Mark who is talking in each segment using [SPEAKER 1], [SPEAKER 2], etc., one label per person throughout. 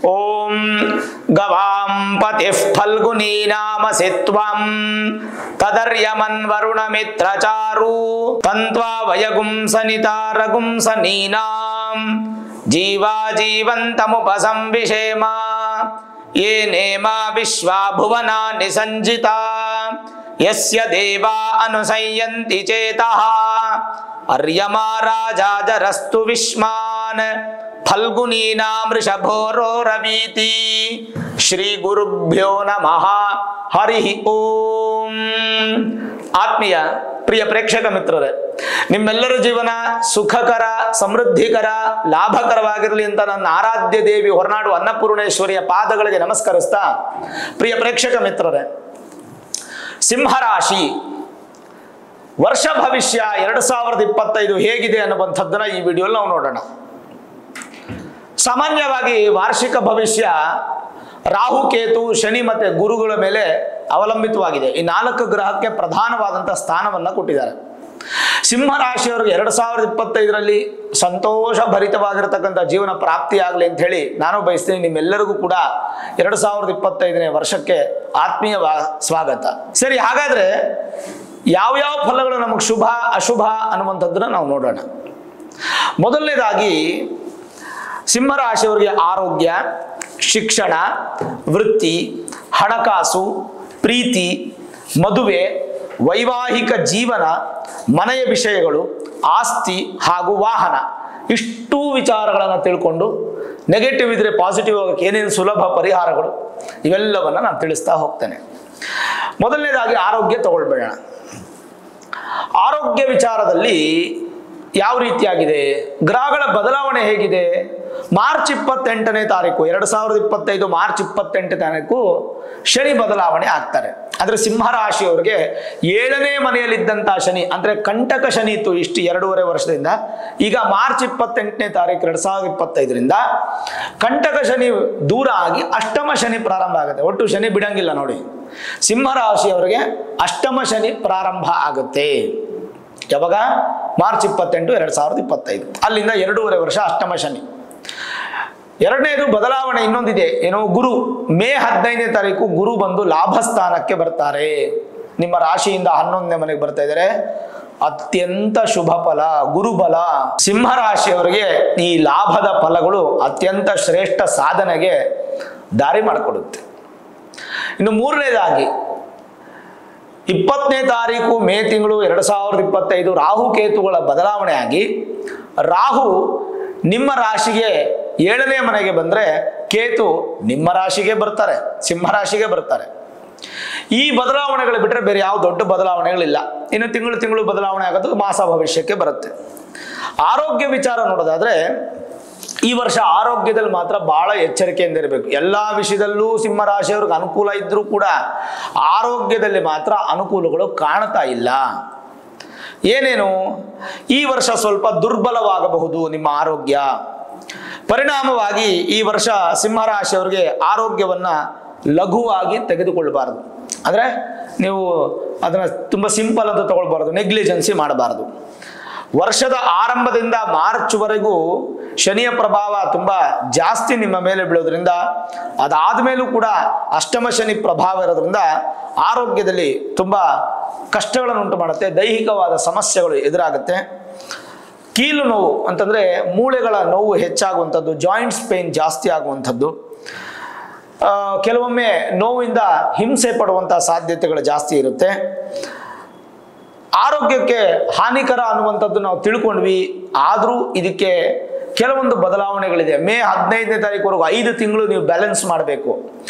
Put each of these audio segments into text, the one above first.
[SPEAKER 1] ಓಂ ಗವಾಂ ಪತಿಃ ಫಲ್ಗುನಿ ನಾಮಸಿ ತ್ವಂ ತದರ್ಯಮನ್ ವರುಣ ಮಿತ್ರಚಾರು ತಂತ್ವಾ ವಯಗುಂ ಸನಿತಾರಗುಂ ಸನೀನಾಂ ಜೀವಾ ಜೀವಂತಮುಪಸಂವಿಷೇಮ ಯೇ ನೇಮ ವಿಶ್ವಾ ಭುವನಾನಿ ಸಂಜಿತಾ ಯಸ್ಯ ದೇವಾ ಅನುಸಂಯಂತಿ ಚೇತಃ ಅರ್ಯಮಾ ರಾಜಾಜರಸ್ತು ವಿಶ್ಮಾನ್ ಫಲ್ಗುನೀನಾಂ ವೃಷಭೋರೋ ರವೀತಿ. ಶ್ರೀ ಗುರುಭ್ಯೋ ನಮಃ. ಹರಿ ಓಂ. ಆತ್ಮೀಯ ಪ್ರಿಯ ಪ್ರೇಕ್ಷಕ ಮಿತ್ರರೇ, ನಿಮ್ಮೆಲ್ಲರ ಜೀವನ ಸುಖಕರ, ಸಮೃದ್ಧಿಕರ, ಲಾಭಕರವಾಗಿರಲಿ ಅಂತ ನನ್ನ ಆರಾಧ್ಯ ದೇವಿ ಹೊರನಾಡು ಅನ್ನಪೂರ್ಣೇಶ್ವರಿಯ ಪಾದಗಳಿಗೆ ನಮಸ್ಕರಿಸ್ತಾ, ಪ್ರಿಯ ಪ್ರೇಕ್ಷಕ ಮಿತ್ರರೇ, ಸಿಂಹರಾಶಿ ವರ್ಷ ಭವಿಷ್ಯ 2025 ಹೇಗಿದೆ ಅನ್ನುವಂಥದ್ದನ್ನ ಈ ವಿಡಿಯೋಲ್ಲಿ ನಾವು ನೋಡೋಣ. ಸಾಮಾನ್ಯವಾಗಿ ವಾರ್ಷಿಕ ಭವಿಷ್ಯ ರಾಹು, ಕೇತು, ಶನಿ ಮತ್ತೆ ಗುರುಗಳ ಮೇಲೆ ಅವಲಂಬಿತವಾಗಿದೆ. ಈ 4 ಗ್ರಹಕ್ಕೆ ಪ್ರಧಾನವಾದಂತಹ ಸ್ಥಾನವನ್ನ ಕೊಟ್ಟಿದ್ದಾರೆ. ಸಿಂಹ ರಾಶಿಯವರಿಗೆ 2025ರಲ್ಲಿ ಸಂತೋಷ ಭರಿತವಾಗಿರತಕ್ಕಂಥ ಜೀವನ ಪ್ರಾಪ್ತಿಯಾಗಲಿ ಅಂತ ಹೇಳಿ ನಾನು ಬಯಸ್ತೀನಿ. ನಿಮ್ಮೆಲ್ಲರಿಗೂ ಕೂಡ 2025ನೇ ವರ್ಷಕ್ಕೆ ಆತ್ಮೀಯ ಸ್ವಾಗತ. ಸರಿ, ಹಾಗಾದ್ರೆ ಯಾವ್ಯಾವ ಫಲಗಳು ನಮಗೆ ಶುಭ ಅಶುಭ ಅನ್ನುವಂಥದ್ದನ್ನ ನಾವು ನೋಡೋಣ. ಮೊದಲನೇದಾಗಿ ಸಿಂಹರಾಶಿಯವರಿಗೆ ಆರೋಗ್ಯ, ಶಿಕ್ಷಣ, ವೃತ್ತಿ, ಹಣಕಾಸು, ಪ್ರೀತಿ, ಮದುವೆ, ವೈವಾಹಿಕ ಜೀವನ, ಮನೆಯ ವಿಷಯಗಳು, ಆಸ್ತಿ ಹಾಗೂ ವಾಹನ, ಇಷ್ಟೂ ವಿಚಾರಗಳನ್ನು ತಿಳ್ಕೊಂಡು ನೆಗೆಟಿವ್ ಇದ್ರೆ ಪಾಸಿಟಿವ್ ಆಗೋಕ್ಕೆ ಏನೇನು ಸುಲಭ ಪರಿಹಾರಗಳು ಇವೆಲ್ಲವನ್ನು ನಾನು ತಿಳಿಸ್ತಾ ಹೋಗ್ತೇನೆ. ಮೊದಲನೇದಾಗಿ ಆರೋಗ್ಯ ತಗೊಳ್ಬೇಡ. ಆರೋಗ್ಯ ವಿಚಾರದಲ್ಲಿ ಯಾವ ರೀತಿಯಾಗಿದೆ, ಗ್ರಹಗಳ ಬದಲಾವಣೆ ಹೇಗಿದೆ? ಮಾರ್ಚ್ 28ನೇ ತಾರೀಕು 2025 ಮಾರ್ಚ್ 28ನೇ ತಾರೀಕು ಶನಿ ಬದಲಾವಣೆ ಆಗ್ತಾರೆ. ಅಂದ್ರೆ ಸಿಂಹರಾಶಿಯವರಿಗೆ 7ನೇ ಮನೆಯಲ್ಲಿದ್ದಂತಹ ಶನಿ, ಅಂದ್ರೆ ಕಂಟಕ ಶನಿ ಇತ್ತು ಇಷ್ಟು 2.5 ವರ್ಷದಿಂದ. ಈಗ ಮಾರ್ಚ್ 28ನೇ ತಾರೀಕು 2025ರಿಂದ ಕಂಟಕ ಶನಿ ದೂರ ಆಗಿ ಅಷ್ಟಮ ಶನಿ ಪ್ರಾರಂಭ ಆಗುತ್ತೆ. ಒಟ್ಟು ಶನಿ ಬಿಡಂಗಿಲ್ಲ ನೋಡಿ. ಸಿಂಹರಾಶಿಯವರಿಗೆ ಅಷ್ಟಮ ಶನಿ ಪ್ರಾರಂಭ ಆಗುತ್ತೆ. ಯಾವಾಗ? ಮಾರ್ಚ್ 28, 2025. ಅಲ್ಲಿಂದ 2.5 ವರ್ಷ ಅಷ್ಟಮ ಶನಿ. ಎರಡನೇದು ಬದಲಾವಣೆ ಇನ್ನೊಂದಿದೆ. ಏನೋ ಗುರು, ಮೇ 15ನೇ ತಾರೀಕು ಗುರು ಬಂದು ಲಾಭ ಸ್ಥಾನಕ್ಕೆ ಬರ್ತಾರೆ. ನಿಮ್ಮ ರಾಶಿಯಿಂದ 11ನೇ ಮನೆಗೆ ಬರ್ತಾ ಇದ್ದಾರೆ. ಅತ್ಯಂತ ಶುಭ ಫಲ, ಗುರುಬಲ. ಸಿಂಹರಾಶಿಯವರಿಗೆ ಈ ಲಾಭದ ಫಲಗಳು ಅತ್ಯಂತ ಶ್ರೇಷ್ಠ ಸಾಧನೆಗೆ ದಾರಿ ಮಾಡಿಕೊಡುತ್ತೆ. ಇನ್ನು ಮೂರನೇದಾಗಿ 20ನೇ ತಾರೀಕು ಮೇ ತಿಂಗಳು 2025 ರಾಹು ಕೇತುಗಳ ಬದಲಾವಣೆ ಆಗಿ ರಾಹು ನಿಮ್ಮ ರಾಶಿಗೆ 7ನೇ ಮನೆಗೆ ಬಂದ್ರೆ ಕೇತು ನಿಮ್ಮ ರಾಶಿಗೆ ಬರ್ತಾರೆ, ಸಿಂಹರಾಶಿಗೆ ಬರ್ತಾರೆ. ಈ ಬದಲಾವಣೆಗಳು ಬಿಟ್ಟರೆ ಬೇರೆ ಯಾವ ದೊಡ್ಡ ಬದಲಾವಣೆಗಳಿಲ್ಲ. ಇನ್ನು ತಿಂಗಳು ಬದಲಾವಣೆ ಆಗೋದು ಮಾಸ ಭವಿಷ್ಯಕ್ಕೆ ಬರುತ್ತೆ. ಆರೋಗ್ಯ ವಿಚಾರ ನೋಡೋದಾದ್ರೆ ಈ ವರ್ಷ ಆರೋಗ್ಯದಲ್ಲಿ ಮಾತ್ರ ಬಹಳ ಎಚ್ಚರಿಕೆಯಿಂದ ಇರಬೇಕು. ಎಲ್ಲಾ ವಿಷಯದಲ್ಲೂ ಸಿಂಹರಾಶಿಯವ್ರಿಗೆ ಅನುಕೂಲ ಇದ್ರೂ ಕೂಡ ಆರೋಗ್ಯದಲ್ಲಿ ಮಾತ್ರ ಅನುಕೂಲಗಳು ಕಾಣ್ತಾ ಇಲ್ಲ. ಏನೇನು? ಈ ವರ್ಷ ಸ್ವಲ್ಪ ದುರ್ಬಲವಾಗಬಹುದು ನಿಮ್ಮ ಆರೋಗ್ಯ. ಪರಿಣಾಮವಾಗಿ ಈ ವರ್ಷ ಸಿಂಹರಾಶಿಯವರಿಗೆ ಆರೋಗ್ಯವನ್ನ ಲಘುವಾಗಿ ತೆಗೆದುಕೊಳ್ಳಬಾರದು. ಅಂದ್ರೆ ನೀವು ಅದನ್ನ ತುಂಬಾ ಸಿಂಪಲ್ ಅಂತ ತಗೊಳ್ಬಾರ್ದು, ನೆಗ್ಲಿಜೆನ್ಸಿ ಮಾಡಬಾರದು. ವರ್ಷದ ಆರಂಭದಿಂದ ಮಾರ್ಚ್ ವರೆಗೂ ಶನಿಯ ಪ್ರಭಾವ ತುಂಬಾ ಜಾಸ್ತಿ ನಿಮ್ಮ ಮೇಲೆ ಬೀಳೋದ್ರಿಂದ, ಅದಾದ್ಮೇಲೂ ಕೂಡ ಅಷ್ಟಮ ಶನಿ ಪ್ರಭಾವ ಇರೋದ್ರಿಂದ ಆರೋಗ್ಯದಲ್ಲಿ ತುಂಬಾ ಕಷ್ಟಗಳನ್ನು ಉಂಟು ಮಾಡುತ್ತೆ. ದೈಹಿಕವಾದ ಸಮಸ್ಯೆಗಳು ಎದುರಾಗುತ್ತೆ. ಕೀಲು ನೋವು ಅಂತಂದ್ರೆ ಮೂಳೆಗಳ ನೋವು ಹೆಚ್ಚಾಗುವಂಥದ್ದು, ಜಾಯಿಂಟ್ಸ್ ಪೇನ್ ಜಾಸ್ತಿ ಆಗುವಂಥದ್ದು, ಕೆಲವೊಮ್ಮೆ ನೋವಿಂದ ಹಿಂಸೆ ಪಡುವಂತಹ ಸಾಧ್ಯತೆಗಳು ಜಾಸ್ತಿ ಇರುತ್ತೆ. ಆರೋಗ್ಯಕ್ಕೆ ಹಾನಿಕರ ಅನ್ನುವಂಥದ್ದು ನಾವು ತಿಳ್ಕೊಂಡ್ವಿ. ಆದರೂ ಇದಕ್ಕೆ ಕೆಲವೊಂದು ಬದಲಾವಣೆಗಳಿದೆ. ಮೇ 15ನೇ ತಾರೀಕುವರೆಗೂ 5 ತಿಂಗಳು ನೀವು ಬ್ಯಾಲೆನ್ಸ್ ಮಾಡಬೇಕು.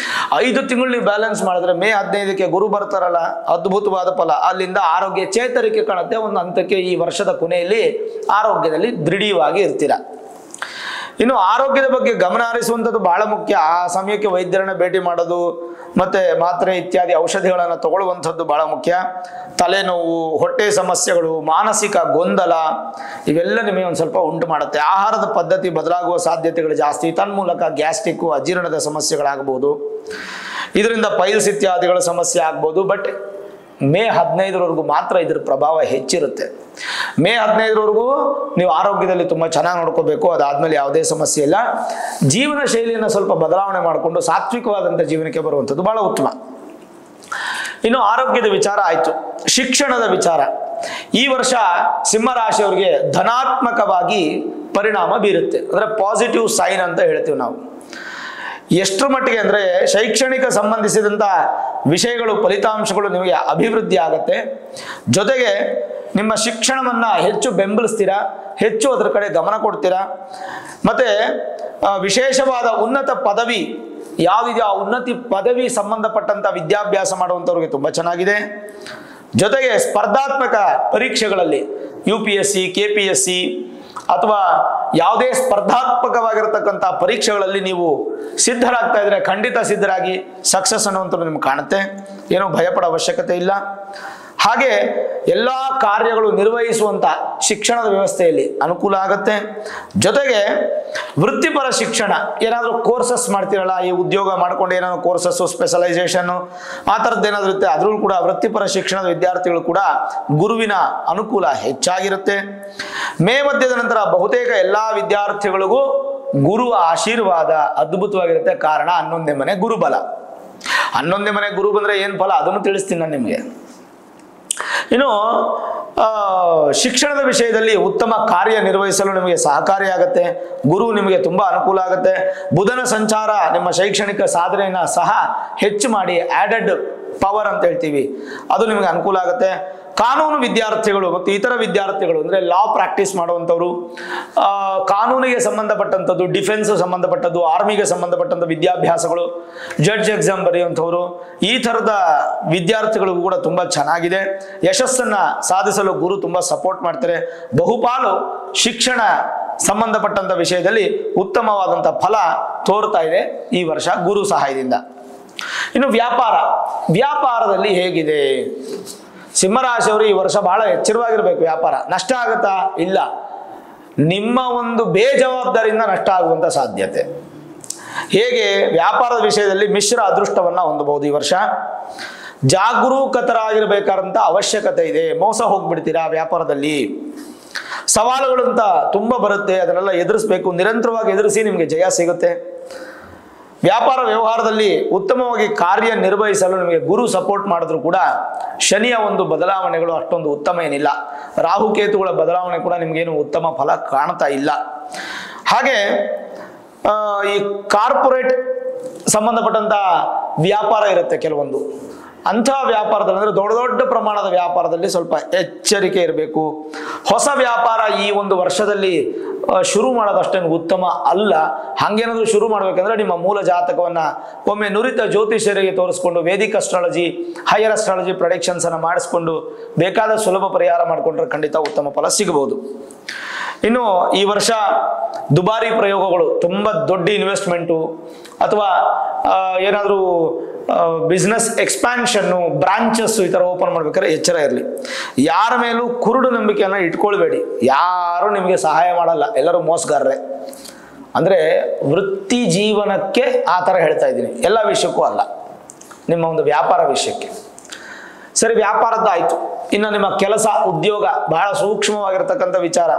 [SPEAKER 1] 5 ತಿಂಗಳು ನೀವು ಬ್ಯಾಲೆನ್ಸ್ ಮಾಡಿದ್ರೆ ಮೇ 15ಕ್ಕೆ ಗುರು ಬರ್ತಾರಲ್ಲ, ಅದ್ಭುತವಾದ ಫಲ. ಅಲ್ಲಿಂದ ಆರೋಗ್ಯ ಚೇತರಿಕೆ ಕಾಣುತ್ತೆ. ಒಂದು ಹಂತಕ್ಕೆ ಈ ವರ್ಷದ ಕೊನೆಯಲ್ಲಿ ಆರೋಗ್ಯದಲ್ಲಿ ದೃಢವಾಗಿ ಇರ್ತೀರ. ಇನ್ನು ಆರೋಗ್ಯದ ಬಗ್ಗೆ ಗಮನ ಹರಿಸುವಂಥದ್ದು ಬಹಳ ಮುಖ್ಯ. ಆ ಸಮಯಕ್ಕೆ ವೈದ್ಯರನ್ನ ಭೇಟಿ ಮಾಡೋದು, ಮತ್ತೆ ಮಾತ್ರೆ ಇತ್ಯಾದಿ ಔಷಧಿಗಳನ್ನು ತಗೊಳ್ಳುವಂಥದ್ದು ಬಹಳ ಮುಖ್ಯ. ತಲೆನೋವು, ಹೊಟ್ಟೆ ಸಮಸ್ಯೆಗಳು, ಮಾನಸಿಕ ಗೊಂದಲ ಇವೆಲ್ಲ ನಿಮಗೆ ಒಂದು ಸ್ವಲ್ಪ ಉಂಟು ಮಾಡುತ್ತೆ. ಆಹಾರದ ಪದ್ಧತಿ ಬದಲಾಗುವ ಸಾಧ್ಯತೆಗಳು ಜಾಸ್ತಿ. ತನ್ಮೂಲಕ ಗ್ಯಾಸ್ಟ್ರಿಕ್, ಅಜೀರ್ಣದ ಸಮಸ್ಯೆಗಳಾಗಬಹುದು. ಇದರಿಂದ ಪೈಲ್ಸ್ ಇತ್ಯಾದಿಗಳ ಸಮಸ್ಯೆ ಆಗ್ಬೋದು. ಬಟ್ ಮೇ 15ರವರೆಗೂ ಮಾತ್ರ ಇದರ ಪ್ರಭಾವ ಹೆಚ್ಚಿರುತ್ತೆ. ಮೇ 15ರವರೆಗೂ ನೀವು ಆರೋಗ್ಯದಲ್ಲಿ ತುಂಬ ಚೆನ್ನಾಗಿ ನೋಡ್ಕೋಬೇಕು. ಅದಾದಮೇಲೆ ಯಾವುದೇ ಸಮಸ್ಯೆ ಇಲ್ಲ. ಜೀವನ ಶೈಲಿಯನ್ನು ಸ್ವಲ್ಪ ಬದಲಾವಣೆ ಮಾಡಿಕೊಂಡು ಸಾತ್ವಿಕವಾದಂಥ ಜೀವನಕ್ಕೆ ಬರುವಂಥದ್ದು ಬಹಳ ಉತ್ತಮ. ಇನ್ನು ಆರೋಗ್ಯದ ವಿಚಾರ ಆಯಿತು. ಶಿಕ್ಷಣದ ವಿಚಾರ, ಈ ವರ್ಷ ಸಿಂಹರಾಶಿಯವರಿಗೆ ಧನಾತ್ಮಕವಾಗಿ ಪರಿಣಾಮ ಬೀರುತ್ತೆ. ಅಂದರೆ ಪಾಸಿಟಿವ್ ಸೈನ್ ಅಂತ ಹೇಳ್ತೀವಿ ನಾವು. ಎಷ್ಟರ ಮಟ್ಟಿಗೆ ಅಂದರೆ ಶೈಕ್ಷಣಿಕ ಸಂಬಂಧಿಸಿದಂಥ ವಿಷಯಗಳು, ಫಲಿತಾಂಶಗಳು ನಿಮಗೆ ಅಭಿವೃದ್ಧಿ ಆಗುತ್ತೆ. ಜೊತೆಗೆ ನಿಮ್ಮ ಶಿಕ್ಷಣವನ್ನು ಹೆಚ್ಚು ಬೆಂಬಲಿಸ್ತೀರಾ, ಹೆಚ್ಚು ಅದರ ಕಡೆ ಗಮನ ಕೊಡ್ತೀರಾ. ಮತ್ತು ವಿಶೇಷವಾದ ಉನ್ನತ ಪದವಿ ಯಾವುದಿದೆಯೋ ಆ ಉನ್ನತಿ ಪದವಿ ಸಂಬಂಧಪಟ್ಟಂಥ ವಿದ್ಯಾಭ್ಯಾಸ ಮಾಡುವಂಥವ್ರಿಗೆ ತುಂಬ ಚೆನ್ನಾಗಿದೆ. ಜೊತೆಗೆ ಸ್ಪರ್ಧಾತ್ಮಕ ಪರೀಕ್ಷೆಗಳಲ್ಲಿ UPSC, KPSC ಅಥವಾ ಯಾವುದೇ ಸ್ಪರ್ಧಾತ್ಮಕವಾಗಿರತಕ್ಕಂಥ ಪರೀಕ್ಷೆಗಳಲ್ಲಿ ನೀವು ಸಿದ್ಧರಾಗ್ತಾ ಇದ್ರೆ ಖಂಡಿತ ಸಿದ್ಧರಾಗಿ ಸಕ್ಸಸ್ ಅನ್ನುವಂಥದ್ದು ನಿಮ್ಗೆ ಕಾಣುತ್ತೆ. ಏನೂ ಭಯಪಡೋ ಅವಶ್ಯಕತೆ ಇಲ್ಲ. ಹಾಗೆ ಎಲ್ಲ ಕಾರ್ಯಗಳು ನಿರ್ವಹಿಸುವಂಥ ಶಿಕ್ಷಣದ ವ್ಯವಸ್ಥೆಯಲ್ಲಿ ಅನುಕೂಲ ಆಗುತ್ತೆ. ಜೊತೆಗೆ ವೃತ್ತಿಪರ ಶಿಕ್ಷಣ, ಏನಾದರೂ ಕೋರ್ಸಸ್ ಮಾಡ್ತೀರಲ್ಲ, ಈ ಉದ್ಯೋಗ ಮಾಡ್ಕೊಂಡು ಏನಾದರೂ ಕೋರ್ಸಸ್ಸು, ಸ್ಪೆಷಲೈಸೇಷನ್ನು ಆ ಥರದ್ದು ಏನಾದರೂ ಇರುತ್ತೆ, ಅದರಲ್ಲೂ ಕೂಡ ವೃತ್ತಿಪರ ಶಿಕ್ಷಣದ ವಿದ್ಯಾರ್ಥಿಗಳು ಕೂಡ ಗುರುವಿನ ಅನುಕೂಲ ಹೆಚ್ಚಾಗಿರುತ್ತೆ. ಮೇ ಮಧ್ಯದ ನಂತರ ಬಹುತೇಕ ಎಲ್ಲ ವಿದ್ಯಾರ್ಥಿಗಳಿಗೂ ಗುರುವ ಆಶೀರ್ವಾದ ಅದ್ಭುತವಾಗಿರುತ್ತೆ. ಕಾರಣ 11ನೇ ಮನೆ ಗುರುಬಲ. 11ನೇ ಮನೆ ಗುರು ಬಂದರೆ ಏನು ಫಲ ಅದನ್ನು ತಿಳಿಸ್ತೀನಿ ನಾನು ನಿಮಗೆ. ಇನ್ನು ಶಿಕ್ಷಣದ ವಿಷಯದಲ್ಲಿ ಉತ್ತಮ ಕಾರ್ಯ ನಿರ್ವಹಿಸಲು ನಿಮಗೆ ಸಹಕಾರಿಯಾಗುತ್ತೆ. ಗುರು ನಿಮಗೆ ತುಂಬ ಅನುಕೂಲ ಆಗುತ್ತೆ. ಬುಧನ ಸಂಚಾರ ನಿಮ್ಮ ಶೈಕ್ಷಣಿಕ ಸಾಧನೆಯನ್ನು ಸಹ ಹೆಚ್ಚು ಮಾಡಿ ಆ್ಯಡೆಡ್ ಪವರ್ ಅಂತ ಹೇಳ್ತೀವಿ, ಅದು ನಿಮಗೆ ಅನುಕೂಲ ಆಗುತ್ತೆ. ಕಾನೂನು ವಿದ್ಯಾರ್ಥಿಗಳು ಮತ್ತು ಇತರ ವಿದ್ಯಾರ್ಥಿಗಳು ಅಂದರೆ ಲಾ ಪ್ರಾಕ್ಟೀಸ್ ಮಾಡುವಂಥವ್ರು, ಕಾನೂನಿಗೆ ಸಂಬಂಧಪಟ್ಟಂಥದ್ದು, ಡಿಫೆನ್ಸ್ ಸಂಬಂಧಪಟ್ಟದ್ದು, ಆರ್ಮಿಗೆ ಸಂಬಂಧಪಟ್ಟಂಥ ವಿದ್ಯಾಭ್ಯಾಸಗಳು, ಜಡ್ಜ್ ಎಕ್ಸಾಮ್ ಬರೆಯುವಂಥವ್ರು, ಈ ಥರದ ವಿದ್ಯಾರ್ಥಿಗಳಿಗೂ ಕೂಡ ತುಂಬ ಚೆನ್ನಾಗಿದೆ. ಯಶಸ್ಸನ್ನು ಸಾಧಿಸಲು ಗುರು ತುಂಬ ಸಪೋರ್ಟ್ ಮಾಡ್ತಾರೆ. ಬಹುಪಾಲು ಶಿಕ್ಷಣ ಸಂಬಂಧಪಟ್ಟಂಥ ವಿಷಯದಲ್ಲಿ ಉತ್ತಮವಾದಂಥ ಫಲ ತೋರ್ತಾ ಇದೆ ಈ ವರ್ಷ ಗುರು ಸಹಾಯದಿಂದ. ಇನ್ನು ವ್ಯಾಪಾರದಲ್ಲಿ ಹೇಗಿದೆ? ಸಿಂಹರಾಶಿಯವರು ಈ ವರ್ಷ ಬಹಳ ಎಚ್ಚರವಾಗಿರ್ಬೇಕು. ವ್ಯಾಪಾರ ನಷ್ಟ ಆಗುತ್ತಾ? ಇಲ್ಲ. ನಿಮ್ಮ ಒಂದು ಬೇಜವಾಬ್ದಾರಿಯಿಂದ ನಷ್ಟ ಆಗುವಂಥ ಸಾಧ್ಯತೆ. ಹೇಗೆ? ವ್ಯಾಪಾರದ ವಿಷಯದಲ್ಲಿ ಮಿಶ್ರ ಅದೃಷ್ಟವನ್ನು ಹೊಂದಬಹುದು ಈ ವರ್ಷ. ಜಾಗರೂಕತರಾಗಿರ್ಬೇಕಾದಂಥ ಅವಶ್ಯಕತೆ ಇದೆ. ಮೋಸ ಹೋಗ್ಬಿಡ್ತೀರಾ ವ್ಯಾಪಾರದಲ್ಲಿ. ಸವಾಲುಗಳಂತ ತುಂಬ ಬರುತ್ತೆ, ಅದನ್ನೆಲ್ಲ ಎದುರಿಸಬೇಕು. ನಿರಂತರವಾಗಿ ಎದುರಿಸಿ ನಿಮಗೆ ಜಯ ಸಿಗುತ್ತೆ. ವ್ಯಾಪಾರ ವ್ಯವಹಾರದಲ್ಲಿ ಉತ್ತಮವಾಗಿ ಕಾರ್ಯ ನಿರ್ವಹಿಸಲು ನಿಮಗೆ ಗುರು ಸಪೋರ್ಟ್ ಮಾಡಿದ್ರು ಕೂಡ ಶನಿಯ ಒಂದು ಬದಲಾವಣೆಗಳು ಅಷ್ಟೊಂದು ಉತ್ತಮ ಏನಿಲ್ಲ. ರಾಹುಕೇತುಗಳ ಬದಲಾವಣೆ ಕೂಡ ನಿಮಗೇನು ಉತ್ತಮ ಫಲ ಕಾಣ್ತಾ ಇಲ್ಲ. ಹಾಗೆ ಈ ಕಾರ್ಪೊರೇಟ್ ಸಂಬಂಧಪಟ್ಟಂಥ ವ್ಯಾಪಾರ ಇರುತ್ತೆ ಕೆಲವೊಂದು. ಅಂಥ ವ್ಯಾಪಾರದಲ್ಲಿ ಅಂದರೆ ದೊಡ್ಡ ದೊಡ್ಡ ಪ್ರಮಾಣದ ವ್ಯಾಪಾರದಲ್ಲಿ ಸ್ವಲ್ಪ ಎಚ್ಚರಿಕೆ ಇರಬೇಕು. ಹೊಸ ವ್ಯಾಪಾರ ಈ ಒಂದು ವರ್ಷದಲ್ಲಿ ಶುರು ಮಾಡೋದಷ್ಟೇನು ಉತ್ತಮ ಅಲ್ಲ. ಹಾಗೇನಾದರೂ ಶುರು ಮಾಡಬೇಕಂದ್ರೆ ನಿಮ್ಮ ಮೂಲ ಜಾತಕವನ್ನು ಒಮ್ಮೆ ನುರಿತ ಜ್ಯೋತಿಷ್ಯರಿಗೆ ತೋರಿಸ್ಕೊಂಡು ವೇದಿಕ್ ಅಸ್ಟ್ರಾಲಜಿ, ಹೈಯರ್ ಅಸ್ಟ್ರಾಲಜಿ ಪ್ರೊಡಿಕ್ಷನ್ಸನ್ನು ಮಾಡಿಸ್ಕೊಂಡು ಬೇಕಾದ ಸುಲಭ ಪರಿಹಾರ ಮಾಡಿಕೊಂಡ್ರೆ ಖಂಡಿತ ಉತ್ತಮ ಫಲ ಸಿಗಬಹುದು. ಇನ್ನು ಈ ವರ್ಷ ದುಬಾರಿ ಪ್ರಯೋಗಗಳು, ತುಂಬ ದೊಡ್ಡ ಇನ್ವೆಸ್ಟ್ಮೆಂಟು ಅಥವಾ ಏನಾದರೂ ಬಿಸ್ನೆಸ್ ಎಕ್ಸ್ಪ್ಯಾನ್ಷನ್ನು, ಬ್ರಾಂಚಸ್ಸು ಈ ಥರ ಓಪನ್ ಮಾಡ್ಬೇಕಾದ್ರೆ ಎಚ್ಚರ ಇರಲಿ. ಯಾರ ಮೇಲೂ ಕುರುಡು ನಂಬಿಕೆಯನ್ನು ಇಟ್ಕೊಳ್ಬೇಡಿ. ಯಾರು ನಿಮಗೆ ಸಹಾಯ ಮಾಡಲ್ಲ, ಎಲ್ಲರೂ ಮೋಸಗಾರರೇ. ಅಂದರೆ ವೃತ್ತಿ ಜೀವನಕ್ಕೆ ಆ ಥರ ಹೇಳ್ತಾ ಇದ್ದೀನಿ, ಎಲ್ಲ ವಿಷಯಕ್ಕೂ ಅಲ್ಲ, ನಿಮ್ಮ ಒಂದು ವ್ಯಾಪಾರ ವಿಷಯಕ್ಕೆ. ಸರಿ, ವ್ಯಾಪಾರದ್ದಾಯಿತು. ಇನ್ನು ನಿಮ್ಮ ಕೆಲಸ ಉದ್ಯೋಗ ಬಹಳ ಸೂಕ್ಷ್ಮವಾಗಿರ್ತಕ್ಕಂಥ ವಿಚಾರ.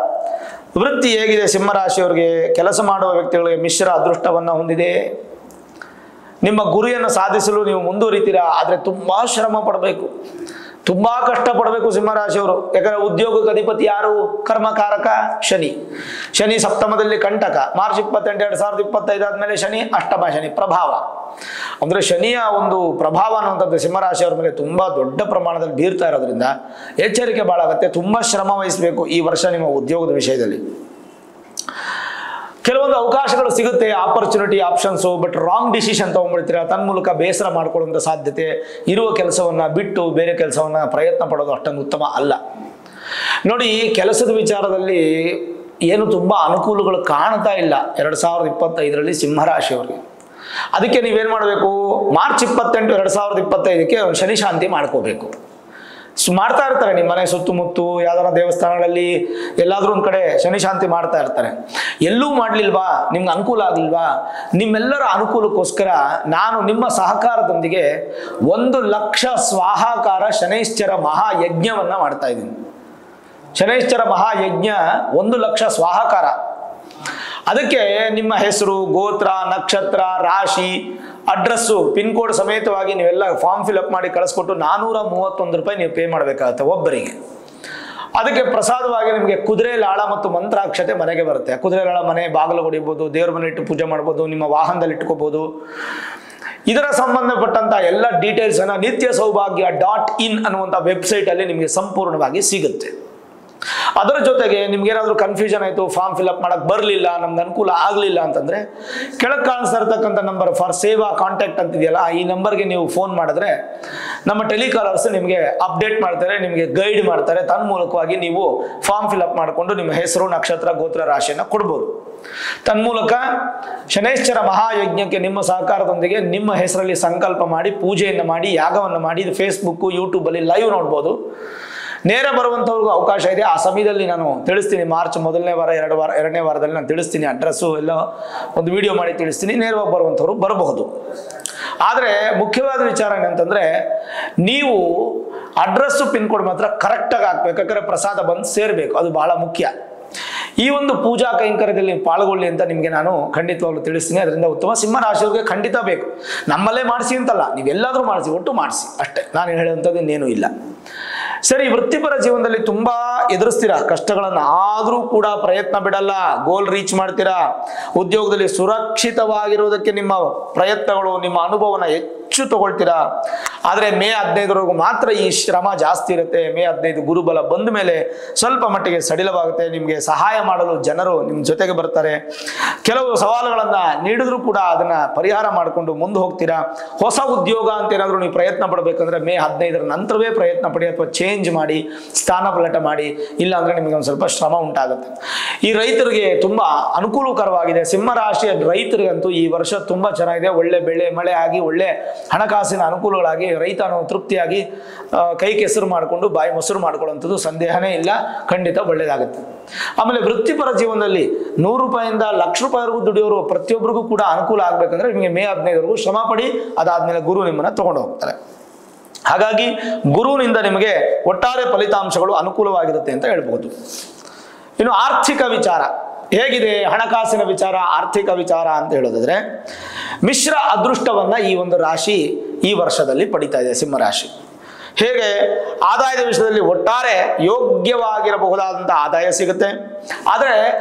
[SPEAKER 1] ವೃತ್ತಿ ಹೇಗಿದೆ? ಸಿಂಹರಾಶಿಯವರಿಗೆ ಕೆಲಸ ಮಾಡುವ ವ್ಯಕ್ತಿಗಳಿಗೆ ಮಿಶ್ರ ಅದೃಷ್ಟವನ್ನು ಹೊಂದಿದೆ. ನಿಮ್ಮ ಗುರಿಯನ್ನು ಸಾಧಿಸಲು ನೀವು ಮುಂದುವರಿತೀರಾ, ಆದರೆ ತುಂಬ ಶ್ರಮ ಪಡಬೇಕು, ತುಂಬ ಕಷ್ಟಪಡಬೇಕು ಸಿಂಹರಾಶಿಯವರು. ಯಾಕಂದರೆ ಉದ್ಯೋಗಕ್ಕೆ ಅಧಿಪತಿ ಯಾರು? ಕರ್ಮಕಾರಕ ಶನಿ. ಶನಿ ಸಪ್ತಮದಲ್ಲಿ ಕಂಟಕ. ಮಾರ್ಚ್ 28, 2025 ಆದಮೇಲೆ ಶನಿ ಅಷ್ಟಮ ಶನಿ ಪ್ರಭಾವ. ಅಂದರೆ ಶನಿಯ ಒಂದು ಪ್ರಭಾವ ಅನ್ನುವಂಥದ್ದು ಸಿಂಹರಾಶಿಯವರ ಮೇಲೆ ತುಂಬ ದೊಡ್ಡ ಪ್ರಮಾಣದಲ್ಲಿ ಬೀರ್ತಾ ಇರೋದ್ರಿಂದ ಎಚ್ಚರಿಕೆ ಭಾಳ ಆಗುತ್ತೆ. ತುಂಬ ಶ್ರಮ ವಹಿಸಬೇಕು ಈ ವರ್ಷ ನಿಮ್ಮ ಉದ್ಯೋಗದ ವಿಷಯದಲ್ಲಿ. ಕೆಲವೊಂದು ಅವಕಾಶಗಳು ಸಿಗುತ್ತೆ, opportunity, options, but wrong decision ತೊಗೊಂಡ್ಬಿಡ್ತೀರಾ. ತನ್ಮೂಲಕ ಬೇಸರ ಮಾಡ್ಕೊಳ್ಳುವಂಥ ಸಾಧ್ಯತೆ. ಇರುವ ಕೆಲಸವನ್ನು ಬಿಟ್ಟು ಬೇರೆ ಕೆಲಸವನ್ನು ಪ್ರಯತ್ನ ಪಡೋದು ಅಷ್ಟೊಂದು ಉತ್ತಮ ಅಲ್ಲ. ನೋಡಿ, ಕೆಲಸದ ವಿಚಾರದಲ್ಲಿ ಏನು ತುಂಬ ಅನುಕೂಲಗಳು ಕಾಣ್ತಾ ಇಲ್ಲ 2025ರಲ್ಲಿ ಸಿಂಹರಾಶಿಯವರಿಗೆ. ಅದಕ್ಕೆ ನೀವೇನು ಮಾಡಬೇಕು? ಮಾರ್ಚ್ 28, 2025ಕ್ಕೆ ಒಂದು ಶನಿ ಶಾಂತಿ ಮಾಡ್ಕೋಬೇಕು. ಮಾಡ್ತಾ ಇರ್ತಾರೆ ನಿಮ್ಮ ಮನೆ ಸುತ್ತಮುತ್ತ ಯಾವ್ದಾರ ದೇವಸ್ಥಾನಗಳಲ್ಲಿ ಎಲ್ಲಾದ್ರೂ ಒಂದು ಕಡೆ ಶನಿ ಶಾಂತಿ ಮಾಡ್ತಾ ಇರ್ತಾರೆ. ಎಲ್ಲೂ ಮಾಡಲಿಲ್ವಾ? ನಿಮ್ಗೆ ಅನುಕೂಲ ಆಗಲಿಲ್ವಾ? ನಿಮ್ಮೆಲ್ಲರ ಅನುಕೂಲಕ್ಕೋಸ್ಕರ ನಾನು ನಿಮ್ಮ ಸಹಕಾರದೊಂದಿಗೆ 1 ಲಕ್ಷ ಸ್ವಾಹಾಕಾರ ಶನೈಶ್ಚರ ಮಹಾಯಜ್ಞವನ್ನು ಮಾಡ್ತಾ ಇದ್ದೀನಿ. ಶನೈಶ್ಚರ ಮಹಾಯಜ್ಞ 1,00,000 ಸ್ವಾಹಾಕಾರ. ಅದಕ್ಕೆ ನಿಮ್ಮ ಹೆಸರು, ಗೋತ್ರ, ನಕ್ಷತ್ರ, ರಾಶಿ, ಅಡ್ರೆಸ್ಸು, ಪಿನ್ ಕೋಡ್ ಸಮೇತವಾಗಿ ನೀವೆಲ್ಲ ಫಾರ್ಮ್ ಫಿಲ್ಅಪ್ ಮಾಡಿ ಕಳಿಸ್ಕೊಟ್ಟು 431 ರೂಪಾಯಿ ನೀವು ಪೇ ಮಾಡಬೇಕಾಗುತ್ತೆ ಒಬ್ಬರಿಗೆ. ಅದಕ್ಕೆ ಪ್ರಸಾದವಾಗಿ ನಿಮಗೆ ಕುದುರೆ ಲಾಳ ಮತ್ತು ಮಂತ್ರಾಕ್ಷತೆ ಮನೆಗೆ ಬರುತ್ತೆ. ಕುದುರೆ ಲಾಳ ಮನೆ ಬಾಗಿಲು ಹೊಡಿಬೋದು, ದೇವ್ರ ಮನೆ ಇಟ್ಟು ಪೂಜೆ ಮಾಡ್ಬೋದು, ನಿಮ್ಮ ವಾಹನದಲ್ಲಿ ಇಟ್ಕೋಬಹುದು. ಇದರ ಸಂಬಂಧಪಟ್ಟಂತ ಎಲ್ಲ ಡೀಟೇಲ್ಸ್ ಅನ್ನ nityasaurbhagya.in ಅನ್ನುವಂಥ ವೆಬ್ಸೈಟ್ ಅಲ್ಲಿ ನಿಮಗೆ ಸಂಪೂರ್ಣವಾಗಿ ಸಿಗುತ್ತೆ. ಅದರ ಜೊತೆಗೆ ನಿಮ್ಗೆ ಏನಾದರೂ ಕನ್ಫ್ಯೂಷನ್ ಆಯಿತು, ಫಾರ್ಮ್ ಫಿಲ್ಅಪ್ ಮಾಡಕ್ ಬರಲಿಲ್ಲ, ನಮ್ಗೆ ಅನುಕೂಲ ಆಗಲಿಲ್ಲ ಅಂತಂದ್ರೆ ಕೆಳಗೆ ಕಾಣಿಸ್ತಾ ಇರ್ತಕ್ಕಂಥ ನಂಬರ್ ಫಾರ್ ಸೇವಾ ಕಾಂಟ್ಯಾಕ್ಟ್ ಅಂತಿದೆಯಲ್ಲ, ಈ ನಂಬರ್ಗೆ ನೀವು ಫೋನ್ ಮಾಡಿದ್ರೆ ನಮ್ಮ ಟೆಲಿಕಾಲರ್ಸ್ ನಿಮಗೆ ಅಪ್ಡೇಟ್ ಮಾಡ್ತಾರೆ, ನಿಮಗೆ ಗೈಡ್ ಮಾಡ್ತಾರೆ. ತನ್ಮೂಲಕವಾಗಿ ನೀವು ಫಾರ್ಮ್ ಫಿಲ್ಅಪ್ ಮಾಡಿಕೊಂಡು ನಿಮ್ಮ ಹೆಸರು, ನಕ್ಷತ್ರ, ಗೋತ್ರ, ರಾಶಿಯನ್ನು ಕೊಡ್ಬೋದು. ತನ್ಮೂಲಕ ಶನೈಶ್ಚರ ಮಹಾಯಜ್ಞಕ್ಕೆ ನಿಮ್ಮ ಸಹಕಾರದೊಂದಿಗೆ ನಿಮ್ಮ ಹೆಸರಲ್ಲಿ ಸಂಕಲ್ಪ ಮಾಡಿ ಪೂಜೆಯನ್ನು ಮಾಡಿ ಯಾಗವನ್ನು ಮಾಡಿ ಇದು ಫೇಸ್ಬುಕ್, ಯೂಟ್ಯೂಬಲ್ಲಿ ಲೈವ್ ನೋಡ್ಬೋದು. ನೇರ ಬರುವಂಥವ್ರಿಗೂ ಅವಕಾಶ ಇದೆ. ಆ ಸಮಯದಲ್ಲಿ ನಾನು ತಿಳಿಸ್ತೀನಿ. ಮಾರ್ಚ್ 1ನೇ ವಾರ 2ನೇ ವಾರದಲ್ಲಿ ನಾನು ತಿಳಿಸ್ತೀನಿ. ಅಡ್ರೆಸ್ಸು ಎಲ್ಲ ಒಂದು ವಿಡಿಯೋ ಮಾಡಿ ತಿಳಿಸ್ತೀನಿ. ನೇರವಾಗಿ ಬರುವಂಥವ್ರು ಬರಬಹುದು. ಆದರೆ ಮುಖ್ಯವಾದ ವಿಚಾರ ಏನಂತಂದರೆ, ನೀವು ಅಡ್ರೆಸ್ಸು ಪಿನ್ ಕೋಡ್ ಮಾತ್ರ ಕರೆಕ್ಟಾಗಿ ಹಾಕ್ಬೇಕು. ಯಾಕಂದರೆ ಪ್ರಸಾದ ಬಂದು ಸೇರಬೇಕು, ಅದು ಬಹಳ ಮುಖ್ಯ. ಈ ಒಂದು ಪೂಜಾ ಕೈಂಕರ್ಯದಲ್ಲಿ ಪಾಲ್ಗೊಳ್ಳಿ ಅಂತ ನಿಮಗೆ ನಾನು ಖಂಡಿತವಾಗ್ಲೂ ತಿಳಿಸ್ತೀನಿ. ಅದರಿಂದ ಉತ್ತಮ. ಸಿಂಹರಾಶಿಯವರಿಗೆ ಖಂಡಿತ ಬೇಕು. ನಮ್ಮಲ್ಲೇ ಮಾಡಿಸಿ ಅಂತಲ್ಲ, ನೀವೆಲ್ಲಾದರೂ ಮಾಡಿಸಿ, ಒಟ್ಟು ಮಾಡಿಸಿ ಅಷ್ಟೇ. ನಾನು ಹೇಳುವಂಥದ್ದು ಇನ್ನೇನು ಇಲ್ಲ. ಸರಿ, ವೃತ್ತಿಪರ ಜೀವನದಲ್ಲಿ ತುಂಬಾ ಎದುರಿಸ್ತೀರಾ ಕಷ್ಟಗಳನ್ನು, ಆದರೂ ಕೂಡ ಪ್ರಯತ್ನ ಬಿಡಲ್ಲ, ಗೋಲ್ ರೀಚ್ ಮಾಡ್ತೀರಾ. ಉದ್ಯೋಗದಲ್ಲಿ ಸುರಕ್ಷಿತವಾಗಿರುವುದಕ್ಕೆ ನಿಮ್ಮ ಪ್ರಯತ್ನಗಳು, ನಿಮ್ಮ ಅನುಭವನ ಹೆಚ್ಚು ತಗೊಳ್ತೀರಾ. ಆದರೆ ಮೇ 15ರವರೆಗೂ ಮಾತ್ರ ಈ ಶ್ರಮ ಜಾಸ್ತಿ ಇರುತ್ತೆ. ಮೇ 15 ಗುರುಬಲ ಬಂದ ಮೇಲೆ ಸ್ವಲ್ಪ ಮಟ್ಟಿಗೆ ಸಡಿಲವಾಗುತ್ತೆ. ನಿಮಗೆ ಸಹಾಯ ಮಾಡಲು ಜನರು ನಿಮ್ಮ ಜೊತೆಗೆ ಬರ್ತಾರೆ. ಕೆಲವು ಸವಾಲುಗಳನ್ನು ನೀಡಿದ್ರೂ ಕೂಡ ಅದನ್ನ ಪರಿಹಾರ ಮಾಡಿಕೊಂಡು ಮುಂದೆ ಹೋಗ್ತೀರಾ. ಹೊಸ ಉದ್ಯೋಗ ಅಂತ ಏನಾದರೂ ನೀವು ಪ್ರಯತ್ನ ಪಡಬೇಕಂದ್ರೆ ಮೇ 15ರ ನಂತರವೇ ಪ್ರಯತ್ನ ಪಡಿ, ಅಥವಾ ಚೇಂಜ್ ಮಾಡಿ, ಸ್ಥಾನ ಪಲಟ ಮಾಡಿ. ಇಲ್ಲ ಅಂದ್ರೆ ನಿಮಗೆ ಒಂದು ಸ್ವಲ್ಪ ಶ್ರಮ ಉಂಟಾಗುತ್ತೆ. ಈ ರೈತರಿಗೆ ತುಂಬಾ ಅನುಕೂಲಕರವಾಗಿದೆ. ಸಿಂಹರಾಶಿಯ ರೈತರಿಗಂತೂ ಈ ವರ್ಷ ತುಂಬಾ ಚೆನ್ನಾಗಿದೆ. ಒಳ್ಳೆ ಬೆಳೆ ಮಳೆ ಆಗಿ ಒಳ್ಳೆ ಹಣಕಾಸಿನ ಅನುಕೂಲಗಳಾಗಿ ರೈತ ಅನ್ನೋ ತೃಪ್ತಿಯಾಗಿ ಕೈ ಕೆಸರು ಮಾಡಿಕೊಂಡು ಬಾಯಿ ಮೊಸರು ಮಾಡ್ಕೊಳ್ಳುವಂಥದ್ದು ಸಂದೇಹನೇ ಇಲ್ಲ. ಖಂಡಿತ ಒಳ್ಳೇದಾಗುತ್ತೆ. ಆಮೇಲೆ ವೃತ್ತಿಪರ ಜೀವನದಲ್ಲಿ 100 ರೂಪಾಯಿಂದ 1,00,000 ರೂಪಾಯಿವರೆಗೂ ದುಡಿಯೋರು ಪ್ರತಿಯೊಬ್ಬರಿಗೂ ಕೂಡ ಅನುಕೂಲ ಆಗ್ಬೇಕಂದ್ರೆ ನಿಮಗೆ ಮೇ 15ರವರೆಗೂ ಶ್ರಮ ಪಡಿ. ಅದಾದ್ಮೇಲೆ ಗುರು ನಿಮ್ಮನ್ನ ತಗೊಂಡು ಹೋಗ್ತಾರೆ. ಹಾಗಾಗಿ ಗುರುವಿನಿಂದ ನಿಮಗೆ ಒಟ್ಟಾರೆ ಫಲಿತಾಂಶಗಳು ಅನುಕೂಲವಾಗಿರುತ್ತೆ ಅಂತ ಹೇಳ್ಬಹುದು. ಇನ್ನು ಆರ್ಥಿಕ ವಿಚಾರ ಹೇಗಿದೆ? ಹಣಕಾಸಿನ ವಿಚಾರ, ಆರ್ಥಿಕ ವಿಚಾರ ಅಂತ ಹೇಳೋದಾದ್ರೆ ಮಿಶ್ರ ಅದೃಷ್ಟವನ್ನ ಈ ಒಂದು ರಾಶಿ ಈ ವರ್ಷದಲ್ಲಿ ಪಡಿತಾ ಇದೆ, ಸಿಂಹರಾಶಿ. ಹೇಗೆ? ಆದಾಯದ ವಿಷಯದಲ್ಲಿ ಒಟ್ಟಾರೆ ಯೋಗ್ಯವಾಗಿರಬಹುದಾದಂಥ ಆದಾಯ ಸಿಗುತ್ತೆ. ಆದರೆ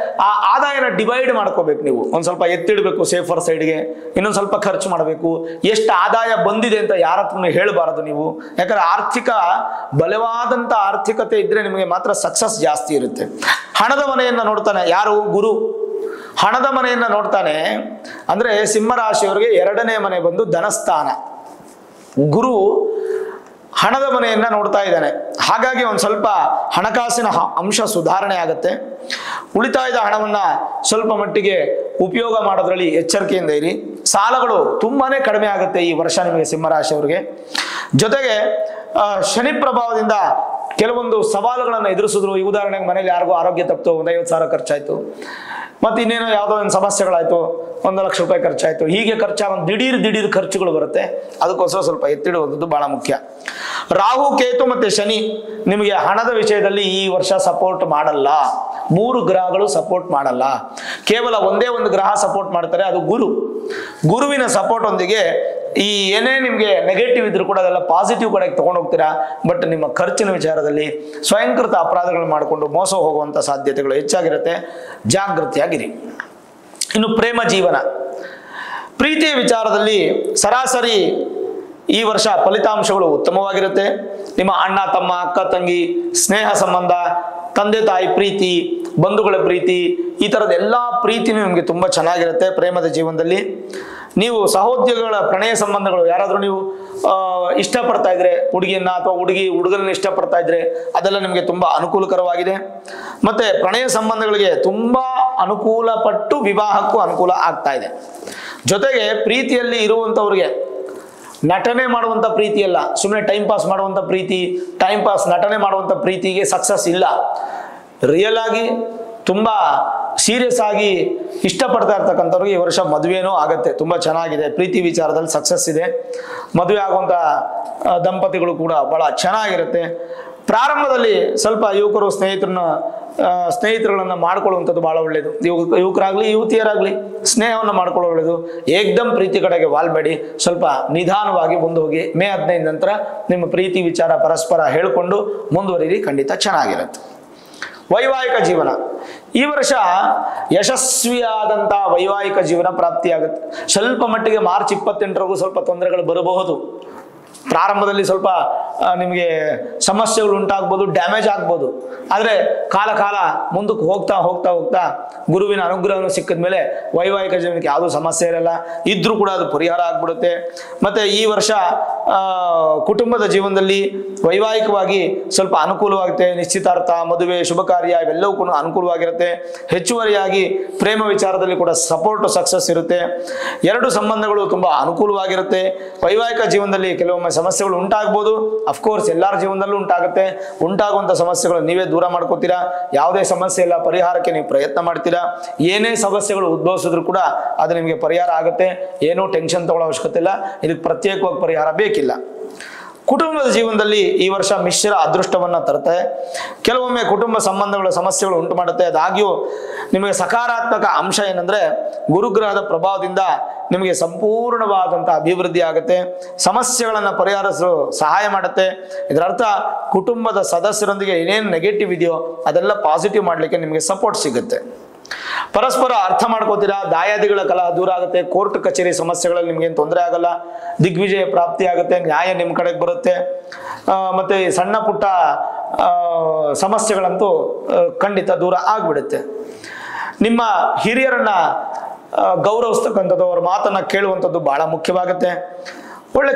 [SPEAKER 1] ಆ ಆದಾಯನ ಡಿವೈಡ್ ಮಾಡ್ಕೋಬೇಕು. ನೀವು ಒಂದು ಸ್ವಲ್ಪ ಎತ್ತಿಡಬೇಕು ಸೇಫರ್ ಸೈಡ್ಗೆ, ಇನ್ನೊಂದು ಸ್ವಲ್ಪ ಖರ್ಚು ಮಾಡಬೇಕು. ಎಷ್ಟು ಆದಾಯ ಬಂದಿದೆ ಅಂತ ಯಾರ ಹತ್ರನೂ ಹೇಳಬಾರದು ನೀವು. ಯಾಕಂದ್ರೆ ಬಲವಾದಂಥ ಆರ್ಥಿಕತೆ ಇದ್ರೆ ನಿಮಗೆ ಮಾತ್ರ ಸಕ್ಸಸ್ ಜಾಸ್ತಿ ಇರುತ್ತೆ. ಹಣದ ಮನೆಯನ್ನ ನೋಡ್ತಾನೆ ಯಾರು? ಗುರು. ಹಣದ ಮನೆಯನ್ನ ನೋಡ್ತಾನೆ ಅಂದ್ರೆ ಸಿಂಹರಾಶಿಯವರಿಗೆ 2ನೇ ಮನೆ ಬಂದು ಧನಸ್ಥಾನ. ಗುರು ಹಣದ ಮನೆಯನ್ನ ನೋಡ್ತಾ ಇದ್ದಾನೆ. ಹಾಗಾಗಿ ಒಂದು ಸ್ವಲ್ಪ ಹಣಕಾಸಿನ ಅಂಶ ಸುಧಾರಣೆ ಆಗುತ್ತೆ. ಉಳಿತಾಯದ ಹಣವನ್ನ ಸ್ವಲ್ಪ ಮಟ್ಟಿಗೆ ಉಪಯೋಗ ಮಾಡೋದ್ರಲ್ಲಿ ಎಚ್ಚರಿಕೆಯಿಂದ ಇರಿ. ಸಾಲಗಳು ತುಂಬಾನೇ ಕಡಿಮೆ ಆಗುತ್ತೆ ಈ ವರ್ಷ ನಿಮಗೆ ಸಿಂಹರಾಶಿಯವರಿಗೆ. ಜೊತೆಗೆ ಶನಿ ಪ್ರಭಾವದಿಂದ ಕೆಲವೊಂದು ಸವಾಲುಗಳನ್ನು ಎದುರಿಸಿದ್ರು. ಈ ಉದಾಹರಣೆಗೆ ಮನೇಲಿ ಯಾರಿಗೂ ಆರೋಗ್ಯ ತಪ್ಪಿತು, 50,000 ಖರ್ಚಾಯ್ತು. ಮತ್ತೆ ಇನ್ನೇನೋ ಯಾವುದೋ ಒಂದು ಸಮಸ್ಯೆಗಳಾಯ್ತು, 1,00,000 ರೂಪಾಯಿ ಖರ್ಚಾಯ್ತು. ಹೀಗೆ ಖರ್ಚಾಗ ದಿಢೀರ್ ಖರ್ಚುಗಳು ಬರುತ್ತೆ. ಅದಕ್ಕೋಸ್ಕರ ಸ್ವಲ್ಪ ಎತ್ತಿಡುವುದು ಬಹಳ ಮುಖ್ಯ. ರಾಹು, ಕೇತು ಮತ್ತೆ ಶನಿ ನಿಮಗೆ ಹಣದ ವಿಷಯದಲ್ಲಿ ಈ ವರ್ಷ ಸಪೋರ್ಟ್ ಮಾಡಲ್ಲ. 3 ಗ್ರಹಗಳು ಸಪೋರ್ಟ್ ಮಾಡಲ್ಲ. ಕೇವಲ ಒಂದೇ ಒಂದು ಗ್ರಹ ಸಪೋರ್ಟ್ ಮಾಡ್ತಾರೆ, ಅದು ಗುರು. ಗುರುವಿನ ಸಪೋರ್ಟ್ ಒಂದಿಗೆ ಈ ಏನೇ ನಿಮಗೆ ನೆಗೆಟಿವ್ ಇದ್ರೂ ಕೂಡ ಅದೆಲ್ಲ ಪಾಸಿಟಿವ್ ಕಡೆಗೆ ತಗೊಂಡು ಹೋಗ್ತೀರಾ. ಬಟ್ ನಿಮ್ಮ ಖರ್ಚಿನ ವಿಚಾರದಲ್ಲಿ ಸ್ವಯಂಕೃತ ಅಪರಾಧಗಳು ಮಾಡಿಕೊಂಡು ಮೋಸ ಹೋಗುವಂಥ ಸಾಧ್ಯತೆಗಳು ಹೆಚ್ಚಾಗಿರುತ್ತೆ. ಜಾಗೃತಿಯಾಗಿರಿ. ಇನ್ನು ಪ್ರೇಮ ಜೀವನ, ಪ್ರೀತಿಯ ವಿಚಾರದಲ್ಲಿ ಸರಾಸರಿ ಈ ವರ್ಷ ಫಲಿತಾಂಶಗಳು ಉತ್ತಮವಾಗಿರುತ್ತೆ. ನಿಮ್ಮ ಅಣ್ಣ ತಮ್ಮ, ಅಕ್ಕ ತಂಗಿ, ಸ್ನೇಹ ಸಂಬಂಧ, ತಂದೆ ತಾಯಿ ಪ್ರೀತಿ, ಬಂಧುಗಳ ಪ್ರೀತಿ, ಈ ಥರದ ಎಲ್ಲ ಪ್ರೀತಿನೂ ನಿಮಗೆ ತುಂಬ ಚೆನ್ನಾಗಿರುತ್ತೆ ಪ್ರೇಮದ ಜೀವನದಲ್ಲಿ. ನೀವು ಸಹೋದ್ಯೋಗಿಗಳ ಪ್ರಣಯ ಸಂಬಂಧಗಳು ಯಾರಾದರೂ ನೀವು ಇಷ್ಟಪಡ್ತಾ ಇದ್ರೆ, ಹುಡುಗಿಯನ್ನ ಅಥವಾ ಹುಡುಗರನ್ನ ಇಷ್ಟಪಡ್ತಾ ಇದ್ರೆ ಅದೆಲ್ಲ ನಿಮಗೆ ತುಂಬ ಅನುಕೂಲಕರವಾಗಿದೆ. ಮತ್ತೆ ಪ್ರಣಯ ಸಂಬಂಧಗಳಿಗೆ ತುಂಬ ಅನುಕೂಲ ಪಟ್ಟು ವಿವಾಹಕ್ಕೂ ಅನುಕೂಲ ಆಗ್ತಾ ಇದೆ. ಜೊತೆಗೆ ಪ್ರೀತಿಯಲ್ಲಿ ಇರುವಂಥವ್ರಿಗೆ ನಟನೆ ಮಾಡುವಂಥ ಪ್ರೀತಿ ಅಲ್ಲ, ಸುಮ್ಮನೆ ಟೈಮ್ ಪಾಸ್ ಮಾಡುವಂಥ ಪ್ರೀತಿ, ಟೈಮ್ ಪಾಸ್ ನಟನೆ ಮಾಡುವಂಥ ಪ್ರೀತಿಗೆ ಸಕ್ಸಸ್ ಇಲ್ಲ. ರಿಯಲ್ ಆಗಿ ತುಂಬ ಸೀರಿಯಸ್ ಆಗಿ ಇಷ್ಟಪಡ್ತಾ ಇರ್ತಕ್ಕಂಥವ್ರಿಗೆ ಈ ವರ್ಷ ಮದುವೆನೂ ಆಗುತ್ತೆ. ತುಂಬ ಚೆನ್ನಾಗಿದೆ. ಪ್ರೀತಿ ವಿಚಾರದಲ್ಲಿ ಸಕ್ಸಸ್ ಇದೆ. ಮದುವೆ ಆಗುವಂಥ ದಂಪತಿಗಳು ಕೂಡ ಬಹಳ ಚೆನ್ನಾಗಿರುತ್ತೆ. ಪ್ರಾರಂಭದಲ್ಲಿ ಸ್ವಲ್ಪ ಸ್ನೇಹಿತರುಗಳನ್ನ ಮಾಡ್ಕೊಳ್ಳುವಂಥದ್ದು ಬಹಳ ಒಳ್ಳೆಯದು. ಯುವಕರಾಗ್ಲಿ ಯುವತಿಯರಾಗ್ಲಿ ಸ್ನೇಹವನ್ನು ಮಾಡ್ಕೊಳ್ಳೋ ಒಳ್ಳೆಯದು. ಏಕ್ದಮ್ ಪ್ರೀತಿ ಕಡೆಗೆ ವಾಲ್ಬೇಡಿ, ಸ್ವಲ್ಪ ನಿಧಾನವಾಗಿ ಮುಂದೆ ಹೋಗಿ. ಮೇ 15 ನಂತರ ನಿಮ್ಮ ಪ್ರೀತಿ ವಿಚಾರ ಪರಸ್ಪರ ಹೇಳಿಕೊಂಡು ಮುಂದುವರಿರಿ, ಖಂಡಿತ ಚೆನ್ನಾಗಿರುತ್ತೆ. ವೈವಾಹಿಕ ಜೀವನ ಈ ವರ್ಷ ಯಶಸ್ವಿಯಾದಂಥ ವೈವಾಹಿಕ ಜೀವನ ಪ್ರಾಪ್ತಿಯಾಗುತ್ತೆ. ಸ್ವಲ್ಪ ಮಟ್ಟಿಗೆ ಮಾರ್ಚ್ 28ರವರೆಗೂ ಸ್ವಲ್ಪ ತೊಂದರೆಗಳು ಬರಬಹುದು. ಪ್ರಾರಂಭದಲ್ಲಿ ಸ್ವಲ್ಪ ನಿಮಗೆ ಸಮಸ್ಯೆಗಳು ಉಂಟಾಗ್ಬೋದು, ಡ್ಯಾಮೇಜ್ ಆಗ್ಬೋದು. ಆದರೆ ಕಾಲ ಮುಂದಕ್ಕೆ ಹೋಗ್ತಾ ಗುರುವಿನ ಅನುಗ್ರಹವನ್ನು ಸಿಕ್ಕಿದ ಮೇಲೆ ವೈವಾಹಿಕ ಜೀವನಕ್ಕೆ ಯಾವುದೂ ಸಮಸ್ಯೆ ಇರಲ್ಲ. ಇದ್ರೂ ಕೂಡ ಅದು ಪರಿಹಾರ ಆಗ್ಬಿಡುತ್ತೆ. ಮತ್ತು ಈ ವರ್ಷ ಕುಟುಂಬದ ಜೀವನದಲ್ಲಿ ವೈವಾಹಿಕವಾಗಿ ಸ್ವಲ್ಪ ಅನುಕೂಲವಾಗುತ್ತೆ. ನಿಶ್ಚಿತಾರ್ಥ, ಮದುವೆ, ಶುಭ ಕಾರ್ಯ ಇವೆಲ್ಲವೂ ಕೂಡ ಅನುಕೂಲವಾಗಿರುತ್ತೆ. ಹೆಚ್ಚುವರಿಯಾಗಿ ಪ್ರೇಮ ವಿಚಾರದಲ್ಲಿ ಕೂಡ ಸಕ್ಸಸ್ ಇರುತ್ತೆ. ಎರಡು ಸಂಬಂಧಗಳು ತುಂಬ ಅನುಕೂಲವಾಗಿರುತ್ತೆ. ವೈವಾಹಿಕ ಜೀವನದಲ್ಲಿ ಕೆಲವೊಮ್ಮೆ ಸಮಸ್ಯೆಗಳು ಉಂಟಾಗ್ಬೋದು. ಅಫ್ಕೋರ್ಸ್ ಎಲ್ಲರ ಜೀವನದಲ್ಲೂ ಉಂಟಾಗುತ್ತೆ. ಉಂಟಾಗುವಂಥ ಸಮಸ್ಯೆಗಳು ನೀವೇ ದೂರ ಮಾಡ್ಕೋತೀರಾ. ಯಾವುದೇ ಸಮಸ್ಯೆ ಇಲ್ಲ, ಪರಿಹಾರಕ್ಕೆ ನೀವು ಪ್ರಯತ್ನ ಮಾಡ್ತೀರಾ. ಏನೇ ಸಮಸ್ಯೆಗಳು ಉದ್ಭವಿಸಿದ್ರು ಕೂಡ ಅದು ನಿಮಗೆ ಪರಿಹಾರ ಆಗುತ್ತೆ. ಏನೂ ಟೆನ್ಷನ್ ತಗೊಳ್ಳೋ ಅವಶ್ಯಕತೆ ಇಲ್ಲ. ಇದಕ್ಕೆ ಪ್ರತ್ಯೇಕವಾಗಿ ಪರಿಹಾರ ಬೇಕಿಲ್ಲ. ಕುಟುಂಬದ ಜೀವನದಲ್ಲಿ ಈ ವರ್ಷ ಮಿಶ್ರ ಅದೃಷ್ಟವನ್ನ ತರುತ್ತೆ. ಕೆಲವೊಮ್ಮೆ ಕುಟುಂಬ ಸಂಬಂಧಗಳ ಸಮಸ್ಯೆಗಳು ಉಂಟು ಮಾಡುತ್ತೆ. ಅದಾಗ್ಯೂ ನಿಮಗೆ ಸಕಾರಾತ್ಮಕ ಅಂಶ ಏನಂದ್ರೆ ಗುರುಗ್ರಹದ ಪ್ರಭಾವದಿಂದ ನಿಮಗೆ ಸಂಪೂರ್ಣವಾದಂಥ ಅಭಿವೃದ್ಧಿ ಆಗುತ್ತೆ. ಸಮಸ್ಯೆಗಳನ್ನು ಪರಿಹರಿಸಲು ಸಹಾಯ ಮಾಡುತ್ತೆ. ಇದರ ಅರ್ಥ ಕುಟುಂಬದ ಸದಸ್ಯರೊಂದಿಗೆ ಏನೇನು ನೆಗೆಟಿವ್ ಇದೆಯೋ ಅದೆಲ್ಲ ಪಾಸಿಟಿವ್ ಮಾಡಲಿಕ್ಕೆ ನಿಮಗೆ ಸಪೋರ್ಟ್ ಸಿಗುತ್ತೆ. ಪರಸ್ಪರ ಅರ್ಥ ಮಾಡ್ಕೋತೀರಾ. ದಾಯಾದಿಗಳ ಕಲಹ ದೂರ ಆಗುತ್ತೆ. ಕೋರ್ಟ್ ಕಚೇರಿ ಸಮಸ್ಯೆಗಳಲ್ಲಿ ನಿಮ್ಗೇನು ತೊಂದರೆ ಆಗಲ್ಲ. ದಿಗ್ವಿಜಯ ಪ್ರಾಪ್ತಿ ಆಗುತ್ತೆ. ನ್ಯಾಯ ನಿಮ್ಮ ಕಡೆಗೆ ಬರುತ್ತೆ. ಮತ್ತೆ ಸಣ್ಣ ಪುಟ್ಟ ಸಮಸ್ಯೆಗಳಂತೂ ಖಂಡಿತ ದೂರ ಆಗ್ಬಿಡುತ್ತೆ. ನಿಮ್ಮ ಹಿರಿಯರನ್ನ ಗೌರವಿಸ್ತಕ್ಕಂಥದ್ದು, ಅವರ ಮಾತನ್ನ ಕೇಳುವಂಥದ್ದು ಬಹಳ ಮುಖ್ಯವಾಗುತ್ತೆ.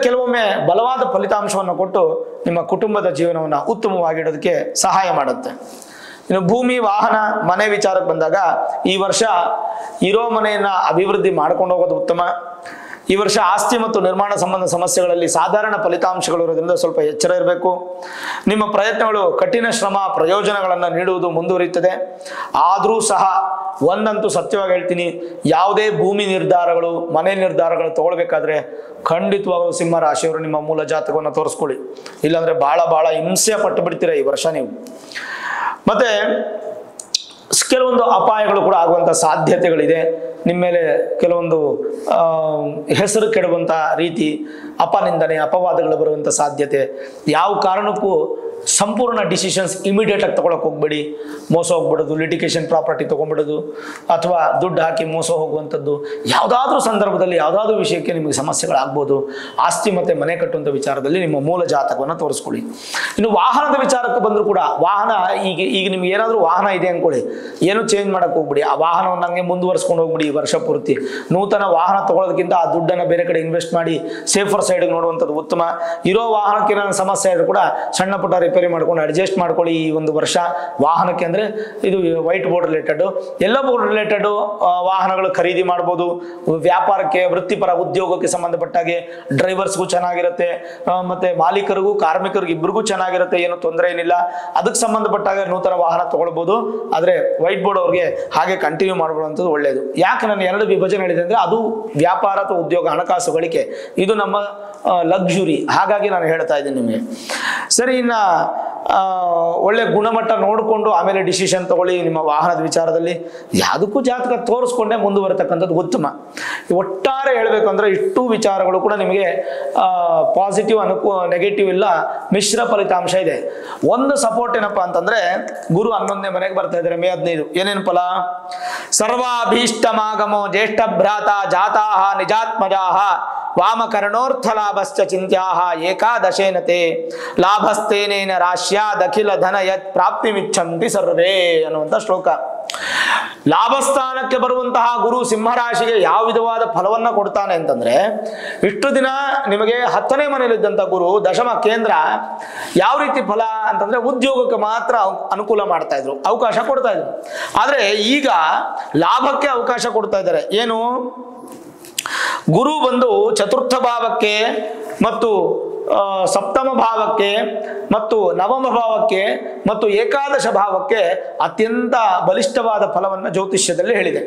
[SPEAKER 1] ಕೆಲವೊಮ್ಮೆ ಬಲವಾದ ಫಲಿತಾಂಶವನ್ನು ಕೊಟ್ಟು ನಿಮ್ಮ ಕುಟುಂಬದ ಜೀವನವನ್ನು ಉತ್ತಮವಾಗಿಡೋದಕ್ಕೆ ಸಹಾಯ ಮಾಡುತ್ತೆ. ಇನ್ನು ಭೂಮಿ, ವಾಹನ, ಮನೆ ವಿಚಾರಕ್ಕೆ ಬಂದಾಗ ಈ ವರ್ಷ ಇರೋ ಮನೆಯನ್ನ ಅಭಿವೃದ್ಧಿ ಮಾಡ್ಕೊಂಡು ಹೋಗೋದು ಉತ್ತಮ. ಈ ವರ್ಷ ಆಸ್ತಿ ಮತ್ತು ನಿರ್ಮಾಣ ಸಂಬಂಧ ಸಮಸ್ಯೆಗಳಲ್ಲಿ ಸಾಧಾರಣ ಫಲಿತಾಂಶಗಳು ಇರೋದ್ರಿಂದ ಸ್ವಲ್ಪ ಎಚ್ಚರ ಇರಬೇಕು. ನಿಮ್ಮ ಪ್ರಯತ್ನಗಳು ಕಠಿಣ ಶ್ರಮ ಪ್ರಯೋಜನಗಳನ್ನು ನೀಡುವುದು ಮುಂದುವರಿಯುತ್ತದೆ. ಆದರೂ ಸಹ ಒಂದಂತೂ ಸತ್ಯವಾಗಿ ಹೇಳ್ತೀನಿ, ಯಾವುದೇ ಭೂಮಿ ನಿರ್ಧಾರಗಳು, ಮನೆ ನಿರ್ಧಾರಗಳು ತಗೊಳ್ಬೇಕಾದ್ರೆ ಖಂಡಿತವಾಗೂ ಸಿಂಹ ರಾಶಿಯವರು ನಿಮ್ಮ ಮೂಲ ಜಾತಕವನ್ನು ತೋರಿಸ್ಕೊಳ್ಳಿ. ಇಲ್ಲಾಂದ್ರೆ ಬಹಳ ಹಿಂಸೆ ಪಟ್ಟು ಬಿಡ್ತೀರ ಈ ವರ್ಷ ನೀವು. ಮತ್ತೆ ಕೆಲವೊಂದು ಅಪಾಯಗಳು ಕೂಡ ಆಗುವಂಥ ಸಾಧ್ಯತೆಗಳಿದೆ. ನಿಮ್ಮ ಮೇಲೆ ಕೆಲವೊಂದು ಹೆಸರು ಕೆಡುವಂಥ ರೀತಿ, ಅಪನಿಂದನೆ, ಅಪವಾದಗಳು ಬರುವಂಥ ಸಾಧ್ಯತೆ. ಯಾವ ಕಾರಣಕ್ಕೂ ಸಂಪೂರ್ಣ ಡಿಸಿಷನ್ಸ್ ಇಮಿಡಿಯೇಟ್ ಆಗಿ ತಗೊಳಕ್ಕೆ ಹೋಗ್ಬೇಡಿ. ಮೋಸ ಹೋಗ್ಬಿಡೋದು, ಲಿಟಿಗೇಷನ್ ಪ್ರಾಪರ್ಟಿ ತೊಗೊಂಡ್ಬಿಡೋದು, ಅಥವಾ ದುಡ್ಡು ಹಾಕಿ ಮೋಸ ಹೋಗುವಂಥದ್ದು, ಯಾವುದಾದ್ರೂ ಸಂದರ್ಭದಲ್ಲಿ ಯಾವುದಾದ್ರೂ ವಿಷಯಕ್ಕೆ ನಿಮಗೆ ಸಮಸ್ಯೆಗಳಾಗ್ಬೋದು. ಆಸ್ತಿ ಮತ್ತು ಮನೆ ಕಟ್ಟುವಂಥ ವಿಚಾರದಲ್ಲಿ ನಿಮ್ಮ ಮೂಲ ಜಾತಕವನ್ನು ತೋರಿಸ್ಕೊಳ್ಳಿ. ಇನ್ನು ವಾಹನದ ವಿಚಾರಕ್ಕೆ ಬಂದರೂ ಕೂಡ ವಾಹನ ಈಗ ನಿಮ್ಗೆ ಏನಾದರೂ ವಾಹನ ಇದೆ ಅಂದ್ಕೊಳ್ಳಿ, ಏನು ಚೇಂಜ್ ಮಾಡೋಕ್ಕೆ ಹೋಗ್ಬಿಡಿ. ಆ ವಾಹನವನ್ನು ಹಂಗೆ ಮುಂದುವರ್ಸ್ಕೊಂಡು ಹೋಗ್ಬಿಡಿ ಈ ವರ್ಷ ಪೂರ್ತಿ. ನೂತನ ವಾಹನ ತೊಗೊಳೋದಕ್ಕಿಂತ ಆ ದುಡ್ಡನ್ನು ಬೇರೆ ಕಡೆ ಇನ್ವೆಸ್ಟ್ ಮಾಡಿ ಸೇಫರ್ ಸೈಡ್ಗೆ ನೋಡುವಂಥದ್ದು ಉತ್ತಮ. ಇರೋ ವಾಹನಕ್ಕೆ ಏನಾದ್ರು ಸಮಸ್ಯೆ ಆದರೂ ಕೂಡ ಸಣ್ಣ ಪುಟ್ಟ ರಿಪೇರಿ ಮಾಡ್ಕೊಂಡು ಅಡ್ಜಸ್ಟ್ ಮಾಡ್ಕೊಳ್ಳಿ ಈ ಒಂದು ವರ್ಷ. ವಾಹನಕ್ಕೆ ಅಂದರೆ ಇದು ವೈಟ್ ಬೋರ್ಡ್ ರಿಲೇಟೆಡ್, ಎಲ್ಲ ಬೋರ್ಡ್ ರಿಲೇಟೆಡ್ ವಾಹನಗಳು ಖರೀದಿ ಮಾಡ್ಬೋದು. ವ್ಯಾಪಾರಕ್ಕೆ, ವೃತ್ತಿಪರ ಉದ್ಯೋಗಕ್ಕೆ ಸಂಬಂಧಪಟ್ಟಾಗೆ ಡ್ರೈವರ್ಸ್ಗೂ ಚೆನ್ನಾಗಿರುತ್ತೆ, ಮತ್ತೆ ಮಾಲೀಕರಿಗೂ ಕಾರ್ಮಿಕರಿಗೂ ಇಬ್ಬರಿಗೂ ಚೆನ್ನಾಗಿರುತ್ತೆ. ಏನು ತೊಂದರೆ ಏನಿಲ್ಲ. ಅದಕ್ಕೆ ಸಂಬಂಧಪಟ್ಟಾಗ ನೂತನ ವಾಹನ ತಗೊಳ್ಬೋದು. ಆದರೆ ವೈಟ್ ಬೋರ್ಡ್ ಅವ್ರಿಗೆ ಹಾಗೆ ಕಂಟಿನ್ಯೂ ಮಾಡ್ಕೊಳ್ಳುವಂಥದ್ದು ಒಳ್ಳೆಯದು. ಯಾಕೆ ನಾನು ಎರಡು ವಿಭಜನೆ ಹೇಳಿದೆ ಅಂದರೆ ಅದು ವ್ಯಾಪಾರ ಅಥವಾ ಉದ್ಯೋಗ, ಹಣಕಾಸು ಗಳಿಕೆ, ಇದು ನಮ್ಮ ಲಕ್ಸುರಿ. ಹಾಗಾಗಿ ನಾನು ಹೇಳ್ತಾ ಇದ್ದೀನಿ ನಿಮಗೆ. ಸರಿ, ಇನ್ನು ಒಳ್ಳೆ ಗುಣಮಟ್ಟ ನೋಡಿಕೊಂಡು ಆಮೇಲೆ ಡಿಸಿಷನ್ ತಗೊಳ್ಳಿ ನಿಮ್ಮ ವಾಹನದ ವಿಚಾರದಲ್ಲಿ. ಯಾವುದಕ್ಕೂ ಜಾತಕ ತೋರಿಸ್ಕೊಂಡೇ ಮುಂದುವರತಕ್ಕಂಥದ್ದು ಉತ್ತಮ. ಒಟ್ಟಾರೆ ಹೇಳಬೇಕು ಅಂದರೆ ಇಷ್ಟು ವಿಚಾರಗಳು ಕೂಡ ನಿಮಗೆ ಪಾಸಿಟಿವ್ ನೆಗೆಟಿವ್ ಇಲ್ಲ, ಮಿಶ್ರ ಫಲಿತಾಂಶ ಇದೆ. ಒಂದು ಸಪೋರ್ಟ್ ಏನಪ್ಪ ಅಂತಂದ್ರೆ ಗುರು 11ನೇ ಮನೆಗೆ ಬರ್ತಾ ಇದ್ದಾರೆ ಮೇ 15. ಏನೇನು ಫಲ? ಸರ್ವಾಭೀಷ್ಟಮಾಗಮೋ ಜ್ಯೇಷ್ಠ ಭ್ರಾತ ಜಾತಾಹ ನಿಜಾತ್ಮಜಾಹ ವಾಮಕರ್ಣೋರ್ಥ ಲಾಭಶ್ಚ ಚಿಂತ್ಯಾಹ ಏಕಾದಶೇನತೆ ಲಾಭಸ್ತೇನೇನ ರಾಶ್ಯಾದಖಿಲ ಧನ ಯತ್ ಪ್ರಾಪ್ತಿಮಿಚ್ಛಂತಿ ಸರ್ವೇ ಅನ್ನುವಂಥ ಶ್ಲೋಕ. ಲಾಭಸ್ಥಾನಕ್ಕೆ ಬರುವಂತಹ ಗುರು ಸಿಂಹರಾಶಿಗೆ ಯಾವ ವಿಧವಾದ ಫಲವನ್ನ ಕೊಡ್ತಾನೆ ಅಂತಂದ್ರೆ, ಇಷ್ಟು ದಿನ ನಿಮಗೆ 10ನೇ ಮನೆಯಲ್ಲಿದ್ದಂಥ ಗುರು ದಶಮ ಕೇಂದ್ರ ಯಾವ ರೀತಿ ಫಲ ಅಂತಂದ್ರೆ ಉದ್ಯೋಗಕ್ಕೆ ಮಾತ್ರ ಅನುಕೂಲ ಮಾಡ್ತಾ ಇದ್ರು, ಅವಕಾಶ ಕೊಡ್ತಾ ಇದ್ರು. ಆದ್ರೆ ಈಗ ಲಾಭಕ್ಕೆ ಅವಕಾಶ ಕೊಡ್ತಾ ಇದ್ದಾರೆ. ಏನು? ಗುರು ಬಂದು ಚತುರ್ಥ ಭಾವಕ್ಕೆ ಮತ್ತು ಸಪ್ತಮ ಭಾವಕ್ಕೆ ಮತ್ತು ನವಮ ಭಾವಕ್ಕೆ ಮತ್ತು ಏಕಾದಶ ಭಾವಕ್ಕೆ ಅತ್ಯಂತ ಬಲಿಷ್ಠವಾದ ಫಲವನ್ನು ಜ್ಯೋತಿಷ್ಯದಲ್ಲಿ ಹೇಳಿದೆ.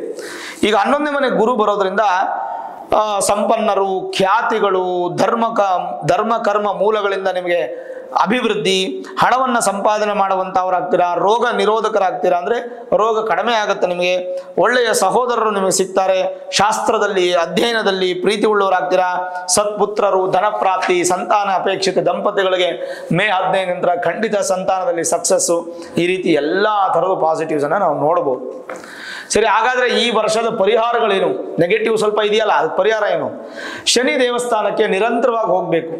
[SPEAKER 1] ಈಗ 11ನೇ ಮನೆ ಗುರು ಬರೋದ್ರಿಂದ ಸಂಪನ್ನರು, ಖ್ಯಾತಿಗಳು, ಧರ್ಮ ಕರ್ಮ ಮೂಲಗಳಿಂದ ನಿಮಗೆ ಅಭಿವೃದ್ಧಿ, ಹಣವನ್ನು ಸಂಪಾದನೆ ಮಾಡುವಂಥವ್ರಾಗ್ತೀರಾ, ರೋಗ ನಿರೋಧಕರಾಗ್ತೀರಾ, ಅಂದರೆ ರೋಗ ಕಡಿಮೆ ಆಗುತ್ತೆ ನಿಮಗೆ, ಒಳ್ಳೆಯ ಸಹೋದರರು ನಿಮಗೆ ಸಿಗ್ತಾರೆ, ಶಾಸ್ತ್ರದಲ್ಲಿ ಅಧ್ಯಯನದಲ್ಲಿ ಪ್ರೀತಿ ಉಳ್ಳವರಾಗ್ತೀರಾ, ಸತ್ಪುತ್ರರು, ಧನಪ್ರಾಪ್ತಿ, ಸಂತಾನ ಅಪೇಕ್ಷಿತ ದಂಪತಿಗಳಿಗೆ ಮೇ 15 ನಂತರ ಖಂಡಿತ ಸಂತಾನದಲ್ಲಿ ಸಕ್ಸಸ್ಸು, ಈ ರೀತಿ ಎಲ್ಲ ಥರದ ಪಾಸಿಟಿವ್ಸ್ ಅನ್ನು ನಾವು ನೋಡ್ಬೋದು. ಸರಿ, ಹಾಗಾದ್ರೆ ಈ ವರ್ಷದ ಪರಿಹಾರಗಳೇನು? ನೆಗೆಟಿವ್ ಸ್ವಲ್ಪ ಇದೆಯಲ್ಲ, ಅದು ಪರಿಹಾರ ಏನು? ಶನಿ ದೇವಸ್ಥಾನಕ್ಕೆ ನಿರಂತರವಾಗಿ ಹೋಗಬೇಕು.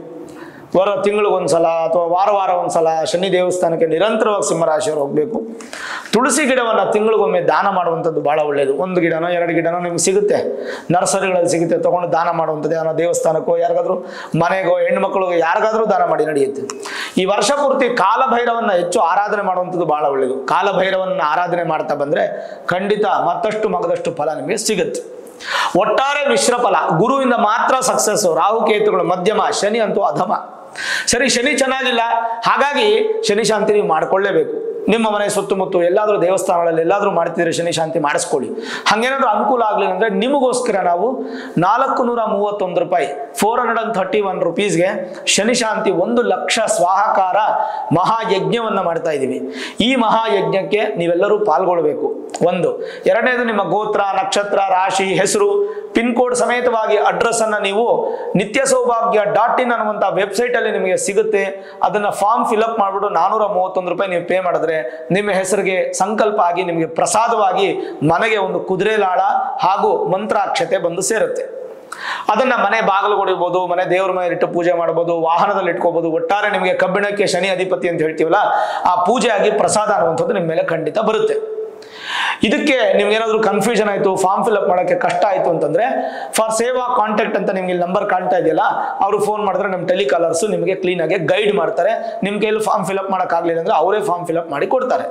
[SPEAKER 1] ತಿಂಗಳಿಗೊಂದ್ಸಲ ಅಥವಾ ವಾರ ಒಂದ್ಸಲ ಶನಿ ದೇವಸ್ಥಾನಕ್ಕೆ ನಿರಂತರವಾಗಿ ಸಿಂಹರಾಶಿಯವರು ಹೋಗಬೇಕು. ತುಳಸಿ ಗಿಡವನ್ನು ತಿಂಗಳಿಗೊಮ್ಮೆ ದಾನ ಮಾಡುವಂಥದ್ದು ಬಹಳ ಒಳ್ಳೆಯದು. 1 ಗಿಡನೋ 2 ಗಿಡನೋ ನಿಮ್ಗೆ ಸಿಗುತ್ತೆ, ನರ್ಸರಿಗಳಲ್ಲಿ ಸಿಗುತ್ತೆ, ತಗೊಂಡು ದಾನ ಮಾಡುವಂಥದ್ದು. ಏನೋ ದೇವಸ್ಥಾನಕ್ಕೋ ಯಾರಿಗಾದ್ರೂ ಮನೆಗೋ ಹೆಣ್ಮಕ್ಳಿಗೋ ಯಾರಿಗಾದ್ರೂ ದಾನ ಮಾಡಿ ನಡೆಯುತ್ತೆ. ಈ ವರ್ಷ ಪೂರ್ತಿ ಕಾಲಭೈರವನ್ನ ಹೆಚ್ಚು ಆರಾಧನೆ ಮಾಡುವಂಥದ್ದು ಬಹಳ ಒಳ್ಳೆಯದು. ಕಾಲಭೈರವನ್ನ ಆರಾಧನೆ ಮಾಡ್ತಾ ಬಂದ್ರೆ ಖಂಡಿತ ಮತ್ತಷ್ಟು ಮಗದಷ್ಟು ಫಲ ನಿಮಗೆ ಸಿಗುತ್ತೆ. ಒಟ್ಟಾರೆ ಮಿಶ್ರ ಫಲ. ಗುರುವಿಂದ ಮಾತ್ರ ಸಕ್ಸಸ್, ರಾಹುಕೇತುಗಳು ಮಧ್ಯಮ, ಶನಿ ಅಂತೂ ಅಧಮ. ಸರಿ, ಶನಿ ಚೆನ್ನಾಗಿಲ್ಲ, ಹಾಗಾಗಿ ಶನಿ ಶಾಂತಿ ನೀವು ಮಾಡ್ಕೊಳ್ಳೇಬೇಕು. ನಿಮ್ಮ ಮನೆ ಸುತ್ತಮುತ್ತ ಎಲ್ಲಾದರೂ ದೇವಸ್ಥಾನಗಳಲ್ಲಿ ಎಲ್ಲಾದರೂ ಮಾಡ್ತಿದ್ರೆ ಶನಿ ಶಾಂತಿ ಮಾಡಿಸ್ಕೊಳ್ಳಿ. ಹಾಗೇನಾದ್ರೂ ಅನುಕೂಲ ಆಗಲಿಲ್ಲ ಅಂದರೆ ನಿಮಗೋಸ್ಕರ ನಾವು 431 ರೂಪಾಯಿ, 431 ರುಪೀಸ್ಗೆ ಶನಿ ಶಾಂತಿ 1 ಲಕ್ಷ ಸ್ವಾಹಾಕಾರ ಮಹಾಯಜ್ಞವನ್ನು ಮಾಡ್ತಾ ಇದ್ದೀವಿ. ಈ ಮಹಾಯಜ್ಞಕ್ಕೆ ನೀವೆಲ್ಲರೂ ಪಾಲ್ಗೊಳ್ಬೇಕು. 1. 2ನೇದು, ನಿಮ್ಮ ಗೋತ್ರ, ನಕ್ಷತ್ರ, ರಾಶಿ, ಹೆಸರು, ಪಿನ್ ಕೋಡ್ ಸಮೇತವಾಗಿ ಅಡ್ರೆಸ್ ಅನ್ನ ನೀವು ನಿತ್ಯಸೌಭಾಗ್ಯ.in ಅನ್ನುವಂಥ ವೆಬ್ಸೈಟ್ ಅಲ್ಲಿ ನಿಮಗೆ ಸಿಗುತ್ತೆ. ಅದನ್ನ ಫಾರ್ಮ್ ಫಿಲ್ಅಪ್ ಮಾಡಿಬಿಟ್ಟು 431 ರೂಪಾಯಿ ನೀವು ಪೇ ಮಾಡಿದ್ರೆ ನಿಮ್ಮ ಹೆಸರಿಗೆ ಸಂಕಲ್ಪ ಆಗಿ ನಿಮಗೆ ಪ್ರಸಾದವಾಗಿ ಮನೆಗೆ ಒಂದು ಕುದುರೆ ಲಾಳ ಹಾಗೂ ಮಂತ್ರಾಕ್ಷತೆ ಬಂದು ಸೇರುತ್ತೆ. ಅದನ್ನ ಮನೆ ಬಾಗಿಲು ಹೊಡಿಬಹುದು, ಮನೆ ದೇವರ ಮೇಲೆ ಇಟ್ಟು ಪೂಜೆ ಮಾಡಬಹುದು, ವಾಹನದಲ್ಲಿ ಇಟ್ಕೋಬಹುದು. ಒಟ್ಟಾರೆ ನಿಮಗೆ ಕಬ್ಬಿಣಕ್ಕೆ ಶನಿ ಅಧಿಪತಿ ಅಂತ ಹೇಳ್ತೀವಲ್ಲ, ಆ ಪೂಜೆ ಆಗಿ ಪ್ರಸಾದ ಅನ್ನುವಂಥದ್ದು ನಿಮ್ಮ ಮೇಲೆ ಖಂಡಿತ ಬರುತ್ತೆ. ಇದಕ್ಕೆ ನಿಮ್ಗೆ ಏನಾದರೂ ಕನ್ಫ್ಯೂಷನ್ ಆಯಿತು, ಫಾರ್ಮ್ ಫಿಲ್ಅಪ್ ಮಾಡೋಕ್ಕೆ ಕಷ್ಟ ಆಯಿತು ಅಂತಂದ್ರೆ ಫಾರ್ ಸೇವಾ ಕಾಂಟ್ಯಾಕ್ಟ್ ಅಂತ ನಿಮ್ಗೆ ನಂಬರ್ ಕಾಣ್ತಾ ಇದೆಯಲ್ಲ, ಅವರು ಫೋನ್ ಮಾಡಿದ್ರೆ ನಮ್ಮ ಟೆಲಿಕಾಲರ್ಸ್ ನಿಮಗೆ ಕ್ಲೀನಾಗಿ ಗೈಡ್ ಮಾಡ್ತಾರೆ. ನಿಮ್ಮ ಕೈಯಲ್ಲಿ ಫಾರ್ಮ್ ಫಿಲ್ಅಪ್ ಮಾಡೋಕ್ಕಾಗಲಿಲ್ಲ ಅಂದ್ರೆ ಅವರೇ ಫಾರ್ಮ್ ಫಿಲ್ಅಪ್ ಮಾಡಿ ಕೊಡ್ತಾರೆ.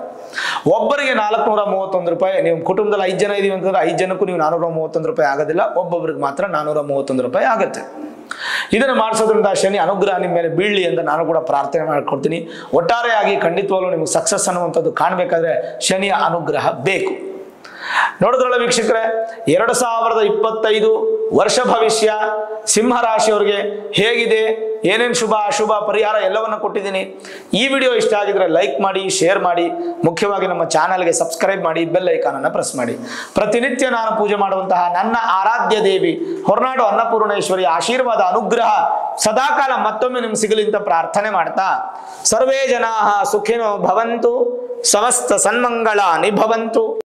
[SPEAKER 1] ಒಬ್ಬರಿಗೆ 431 ರೂಪಾಯಿ. ನೀವು ಕುಟುಂಬದಲ್ಲಿ 5 ಜನ ಇದೀವಿ ಅಂತಂದ್ರೆ 5 ಜನಕ್ಕೂ ನೀವು 431 ರೂಪಾಯಿ ಆಗೋದಿಲ್ಲ, ಒಬ್ಬೊಬ್ರಿಗೆ ಮಾತ್ರ 431 ರೂಪಾಯಿ ಆಗುತ್ತೆ. ಇದನ್ನು ಮಾಡಿಸೋದ್ರಿಂದ ಶನಿ ಅನುಗ್ರಹ ನಿಮ್ಮ ಮೇಲೆ ಬೀಳಲಿ ಅಂತ ನಾನು ಕೂಡ ಪ್ರಾರ್ಥನೆ ಮಾಡ್ಕೊಡ್ತೀನಿ. ಒಟ್ಟಾರೆಯಾಗಿ ಖಂಡಿತವಾಗ್ಲೂ ನಿಮಗೆ ಸಕ್ಸಸ್ ಅನ್ನುವಂಥದ್ದು ಕಾಣಬೇಕಾದ್ರೆ ಶನಿಯ ಅನುಗ್ರಹ ಬೇಕು. ನೋಡಿದ್ರಲ್ಲ ವೀಕ್ಷಕರೇ, 2025 ವರ್ಷ ಭವಿಷ್ಯ ಸಿಂಹ ರಾಶಿಯವರಿಗೆ ಹೇಗಿದೆ, ಏನೇನು ಶುಭ ಅಶುಭ ಪರಿಹಾರ ಎಲ್ಲವನ್ನ ಕೊಟ್ಟಿದ್ದೀನಿ. ಈ ವಿಡಿಯೋ ಇಷ್ಟ ಆಗಿದ್ರೆ ಲೈಕ್ ಮಾಡಿ, ಶೇರ್ ಮಾಡಿ, ಮುಖ್ಯವಾಗಿ ನಮ್ಮ ಚಾನಲ್ಗೆ ಸಬ್ಸ್ಕ್ರೈಬ್ ಮಾಡಿ, ಬೆಲ್ ಐಕಾನ್ ಅನ್ನು ಪ್ರೆಸ್ ಮಾಡಿ. ಪ್ರತಿನಿತ್ಯ ನಾನು ಪೂಜೆ ಮಾಡುವಂತಹ ನನ್ನ ಆರಾಧ್ಯ ದೇವಿ ಹೊರನಾಡು ಅನ್ನಪೂರ್ಣೇಶ್ವರಿ ಆಶೀರ್ವಾದ ಅನುಗ್ರಹ ಸದಾಕಾಲ ಮತ್ತೊಮ್ಮೆ ನಿಮ್ಗೆ ಸಿಗಲಿ ಅಂತ ಪ್ರಾರ್ಥನೆ ಮಾಡ್ತಾ, ಸರ್ವೇ ಜನಾಃ ಸುಖಿನೋ ಭವಂತು, ಸಮಸ್ತ ಸನ್ಮಂಗಳಾನಿ ಭವಂತು.